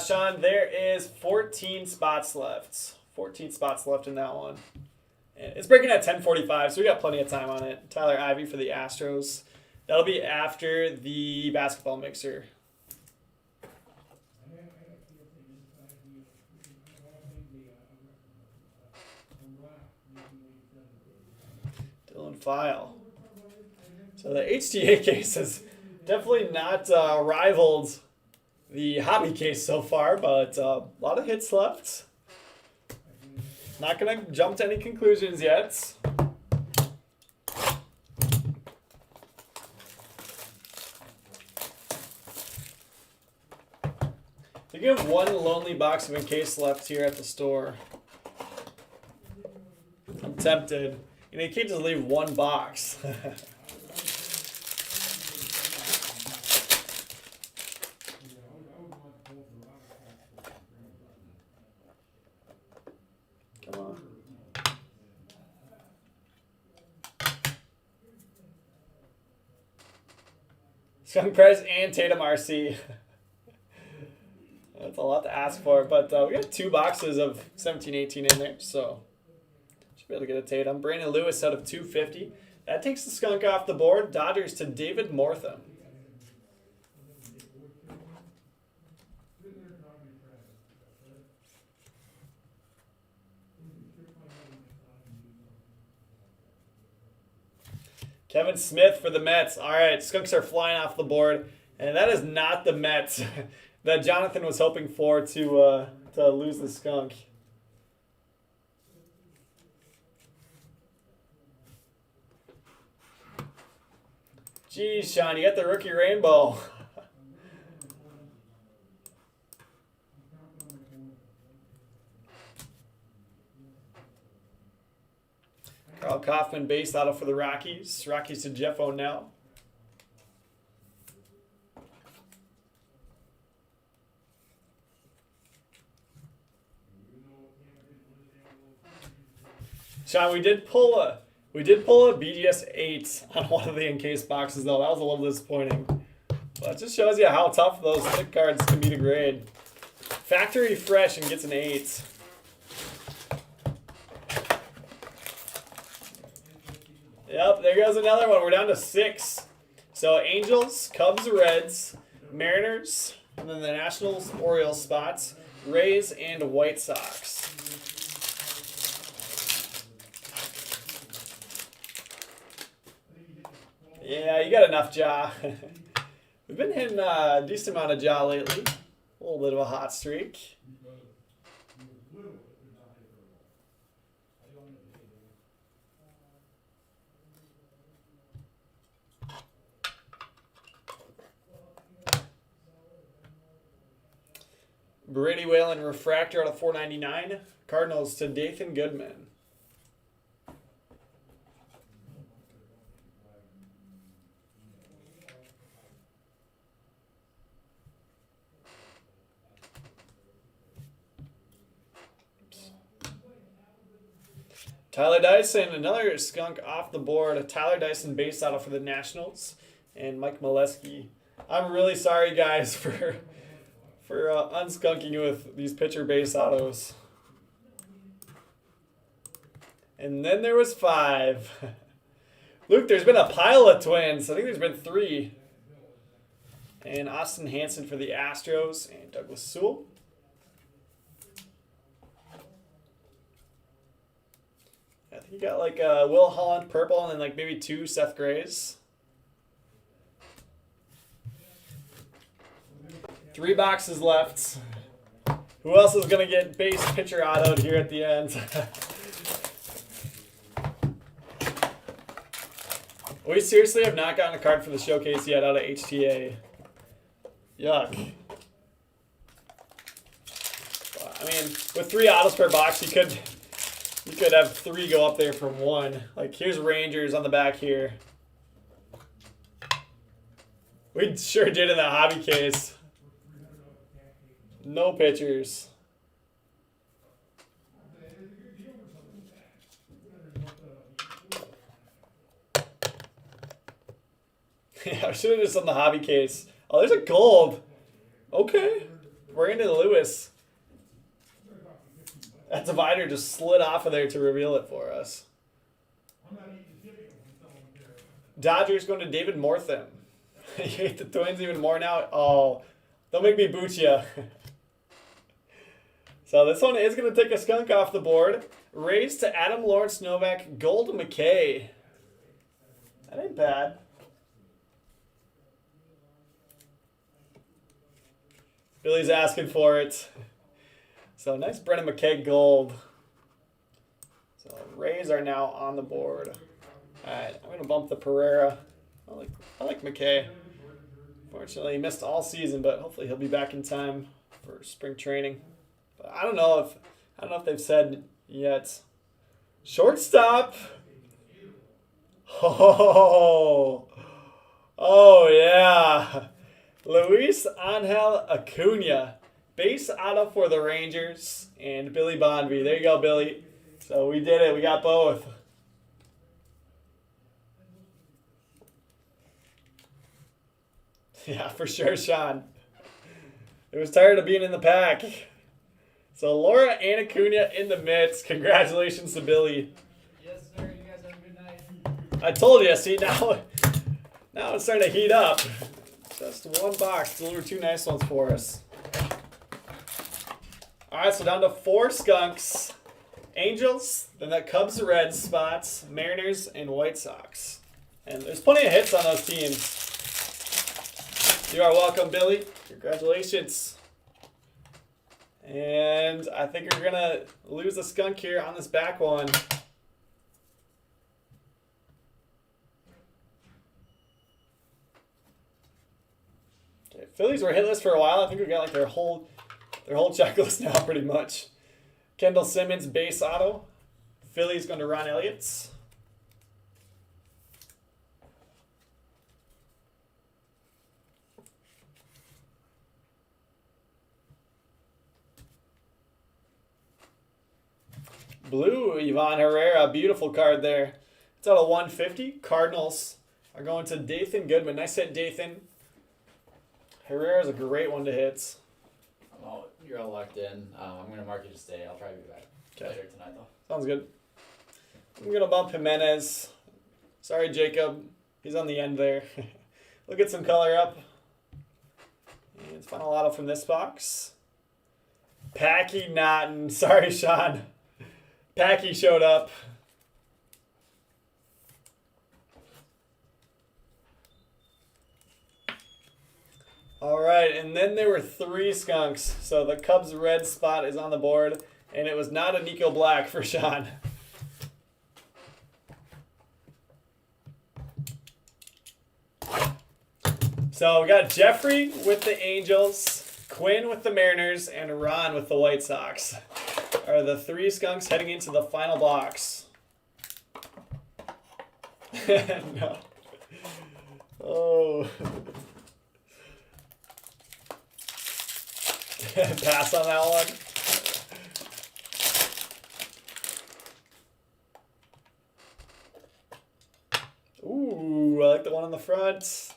Sean, there is 14 spots left. 14 spots left in that one. And it's breaking at 10:45, so we got plenty of time on it. Tyler Ivey for the Astros. That'll be after the basketball mixer. Dylan File. So the HTA case has definitely not rivaled the hobby case so far, but a lot of hits left. Not going to jump to any conclusions yet. You have one lonely box of encased left here at the store. I'm tempted. You know, you can't just leave one box. Come on. Skunk Prez and Tatum RC. That's a lot to ask for, but we got 2 boxes of 17-18 in there, so should be able to get a Tatum. Brandon Lewis out of 250. That takes the skunk off the board. Dodgers to David Mortham. Kevin Smith for the Mets. All right, skunks are flying off the board, and that is not the Mets that Jonathan was hoping for to lose the skunk. Geez, Sean, you got the rookie rainbow. Carl Kaufman base auto for the Rockies. Rockies to Jeff O'Neill. Sean, we did pull a BGS 8 on one of the encased boxes though. That was a little disappointing. But it just shows you how tough those thick cards can be to grade. Factory fresh and gets an 8. Yep, there goes another one. We're down to 6. So Angels, Cubs, Reds, Mariners, and then the Nationals, Orioles spots, Rays, and White Sox. Yeah, you got enough jaw. We've been hitting a decent amount of jaw lately. A little bit of a hot streak. Brady Whalen refractor out of 499. Cardinals to Dathan Goodman. Tyler Dyson, another skunk off the board. Tyler Dyson base auto for the Nationals. And Mike Molesky. I'm really sorry, guys, for unskunking with these pitcher base autos. And then there was 5. Luke, there's been a pile of twins. I think there's been 3. And Austin Hansen for the Astros and Douglas Sewell. I think you got like Will Holland purple and then like maybe 2 Seth Grays. 3 boxes left. Who else is going to get base pitcher autoed here at the end? We seriously have not gotten a card for the showcase yet out of HTA. Yuck. I mean, with 3 autos per box, you could have 3 go up there from 1. Like, here's Rangers on the back here. We sure did in the hobby case. No pitchers. Yeah, I should have just done the hobby case. Oh, there's a gold. Okay. Brandon Lewis. That divider just slid off of there to reveal it for us. Dodgers going to David Mortham. You hate the Twins even more now? Oh, don't make me boot you. So this one is going to take a skunk off the board. Rays to Adam Lawrence Novak, gold McKay. That ain't bad. Billy's asking for it. So nice Brennan McKay gold. So Rays are now on the board. Alright, I'm going to bump the Pereira. I like McKay. Fortunately, he missed all season, but hopefully he'll be back in time for spring training. But I don't know if they've said yet. Shortstop. Oh yeah. Luis Angel Acuna. Base auto for the Rangers and Billy Bonvie. There you go, Billy. So we did it. We got both. Yeah, for sure, Sean. It was tired of being in the pack. So Laura and Acuna in the midst. Congratulations to Billy.
Yes, sir. You guys have a good night.
I told you. See, now it's starting to heat up. Just 1 box. Delivered 2 nice ones for us. All right, so down to 4 skunks. Angels, then that Cubs, Reds spots, Mariners, and White Sox. And there's plenty of hits on those teams. You are welcome, Billy. Congratulations. And I think we're going to lose a skunk here on this back one. Phillies were hitless for a while. I think we got like their whole checklist now pretty much. Kendall Simmons base auto. Phillies going to Ron Elliott's. Blue, Ivan Herrera. Beautiful card there. It's out of 150. Cardinals are going to Dathan Goodman. Nice hit, Dathan. Herrera's a great one to hit.
You're all locked in. I'm going to mark you to stay. I'll try to be back later tonight, though.
Sounds good. I'm going to bump Jimenez. Sorry, Jacob. He's on the end there. We'll get some color up. And final auto from this box. Packy Naughton. Sorry, Sean. Packy showed up. All right, and then there were 3 skunks. So the Cubs red spot is on the board, and it was not a Nico Black for Sean. So we got Jeffrey with the Angels, Quinn with the Mariners, and Ron with the White Sox. Are the 3 skunks heading into the final box? No. Oh. Pass on that one. Ooh, I like the one on the front.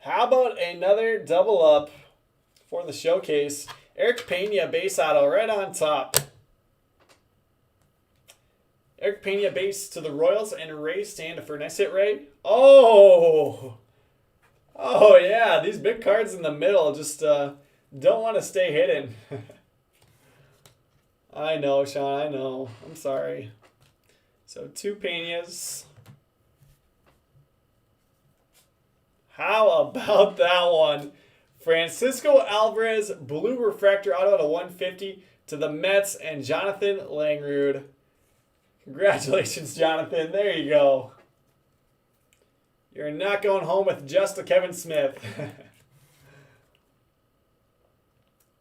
How about another double up for the showcase? Eric Pena base auto right on top. Eric Pena base to the Royals and Ray Standiford. Nice hit, Ray. Oh! Oh, yeah. These big cards in the middle just don't want to stay hidden. I know, Sean. I know. I'm sorry. So 2 Penas. How about that one? Francisco Alvarez, blue refractor auto to 150 to the Mets and Jonathan Langrud. Congratulations, Jonathan. There you go. You're not going home with just a Kevin Smith.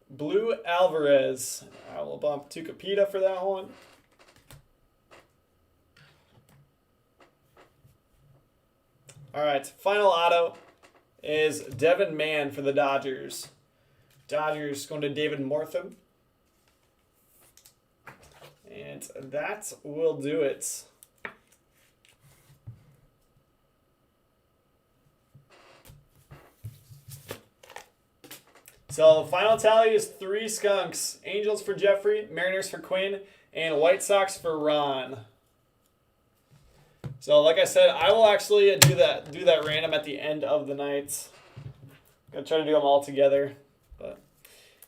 Blue Alvarez. I will bump Tucapita for that one. All right, final auto is Devin Mann for the Dodgers. Dodgers going to David Mortham. And that will do it. So final tally is 3 skunks. Angels for Jeffrey, Mariners for Quinn, and White Sox for Ron. So like I said, I will actually do that random at the end of the night. I'm gonna try to do them all together. But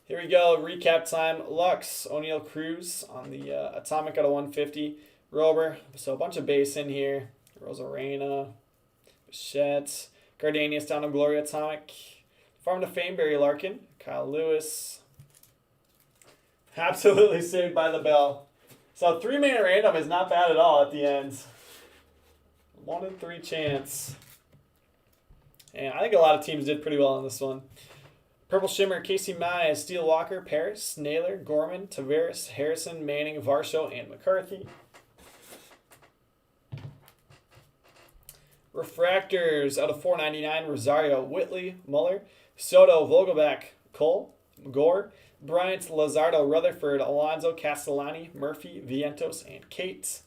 here we go. Recap time. Lux, O'Neal Cruz on the Atomic out of 150. Rober. So a bunch of base in here. Rosarena, Bichette, Gardenius down to Gloria Atomic. Farm to Fame, Barry Larkin, Kyle Lewis. Absolutely saved by the bell. So 3-man random is not bad at all at the end. 1 in 3 chance. And I think a lot of teams did pretty well on this one. Purple Shimmer, Casey Mize, Steele Walker, Paris, Naylor, Gorman, Tavares, Harrison, Manning, Varsho, and McCarthy. Refractors out of 499, Rosario, Whitley, Muller, Soto, Vogelback, Cole, Gore, Bryant, Lazardo, Rutherford, Alonzo, Castellani, Murphy, Vientos, and Kate.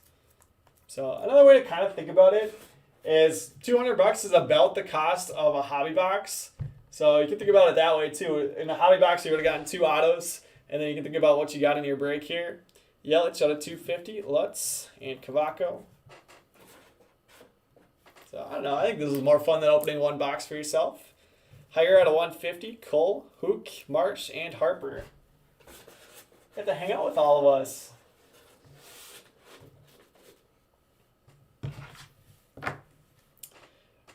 So another way to kind of think about it is $200 is about the cost of a hobby box. So you can think about it that way too. In a hobby box, you would have gotten 2 autos, and then you can think about what you got in your break here. Yelich out of 250, Lutz, and Cavaco. So I don't know. I think this is more fun than opening 1 box for yourself. Higher out of 150, Cole, Hook, Marsh, and Harper. Get to hang out with all of us.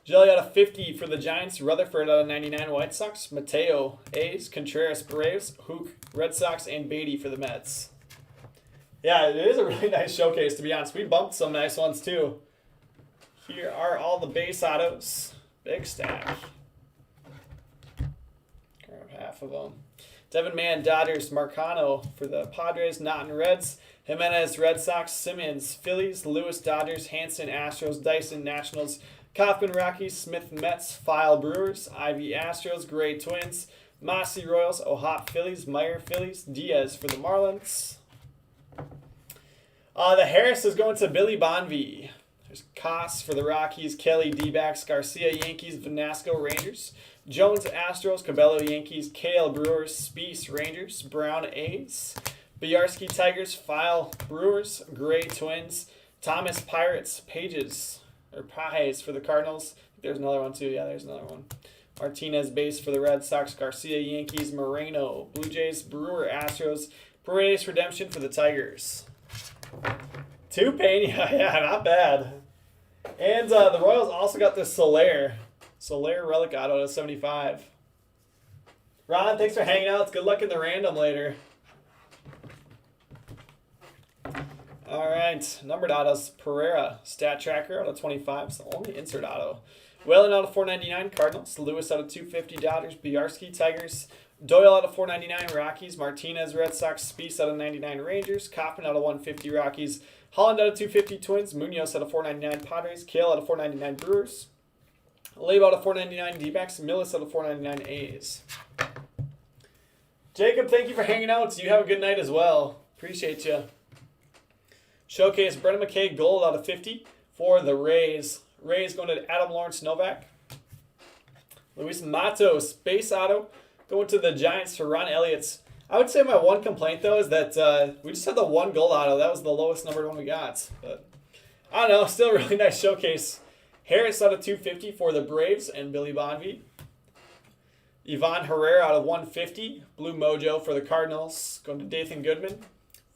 Jelly out of 50 for the Giants, Rutherford out of 99 White Sox, Mateo, A's, Contreras, Braves, Hook, Red Sox, and Beatty for the Mets. Yeah, it is a really nice showcase, to be honest. We bumped some nice ones too. Here are all the base autos. Big stack. Grab half of them. Devin Mann, Dodgers. Marcano for the Padres, Naughton, Reds. Jimenez, Red Sox. Simmons, Phillies. Lewis, Dodgers. Hanson, Astros. Dyson, Nationals. Kaufman, Rockies. Smith, Mets. File, Brewers. Ivy, Astros. Gray, Twins. Mossy, Royals. O'Hop, Phillies. Meyer, Phillies. Diaz for the Marlins. The Harris is going to Billy Bonvie. There's Koss for the Rockies. Kelly, D-backs. Garcia, Yankees. Vanasco, Rangers. Jones, Astros. Cabello, Yankees. Kale, Brewers. Spieth, Rangers. Brown, A's. Biarski, Tigers. File, Brewers. Gray, Twins. Thomas, Pirates. Pages for the Cardinals. There's another one too. Yeah, there's another one. Martinez, base for the Red Sox. Garcia, Yankees. Moreno, Blue Jays. Brewer, Astros. Paredes, redemption for the Tigers. Two Pena. Yeah, not bad. And the Royals also got the Soler relic auto to 75. Ron, thanks for hanging out. Good luck in the random later. All right, numbered autos. Pereira, stat tracker out of 25. It's the only insert auto. Whalen out of 499, Cardinals. Lewis out of 250, Dodgers. Biarski, Tigers. Doyle out of 499, Rockies. Martinez, Red Sox. Spieth out of 99, Rangers. Kaufman out of 150, Rockies. Holland out of 250, Twins. Munoz out of 499, Padres. Kale out of 499, Brewers. Labe out of 499, D-backs. Millis out of 499, A's. Jacob, thank you for hanging out. You have a good night as well. Appreciate you. Showcase Brendan McKay gold out of 50 for the Rays. Rays going to Adam Lawrence Novak. Luis Matos, base auto, going to the Giants for Ron Elliott's. I would say my one complaint, though, is that we just had the one gold auto. That was the lowest numbered one we got. But I don't know. Still a really nice showcase. Harris out of 250 for the Braves and Billy Bonvie. Ivan Herrera out of 150. Blue Mojo for the Cardinals. Going to Dathan Goodman.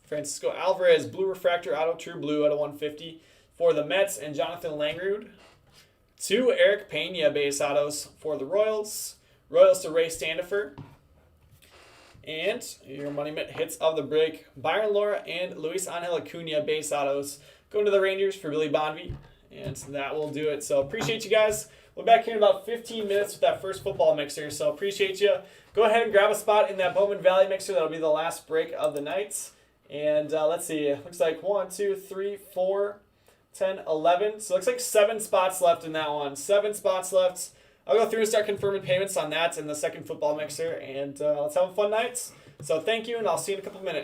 Francisco Alvarez, blue refractor auto, true blue out of 150 for the Mets and Jonathan Langrud. Two Eric Pena base autos for the Royals. Royals to Ray Standifer. And your money hits of the break. Byron Laura and Luis Angel Acuna base autos going to the Rangers for Billy Bonvie. And that will do it. So appreciate you guys. We'll be back here in about 15 minutes with that first football mixer. So appreciate you. Go ahead and grab a spot in that Bowman Valley mixer. That'll be the last break of the night. And let's see, it looks like 1, 2, 3, 4, 10, 11. So it looks like 7 spots left in that one. 7 spots left. I'll go through and start confirming payments on that in the second football mixer. And let's have a fun night. So thank you, and I'll see you in a couple minutes.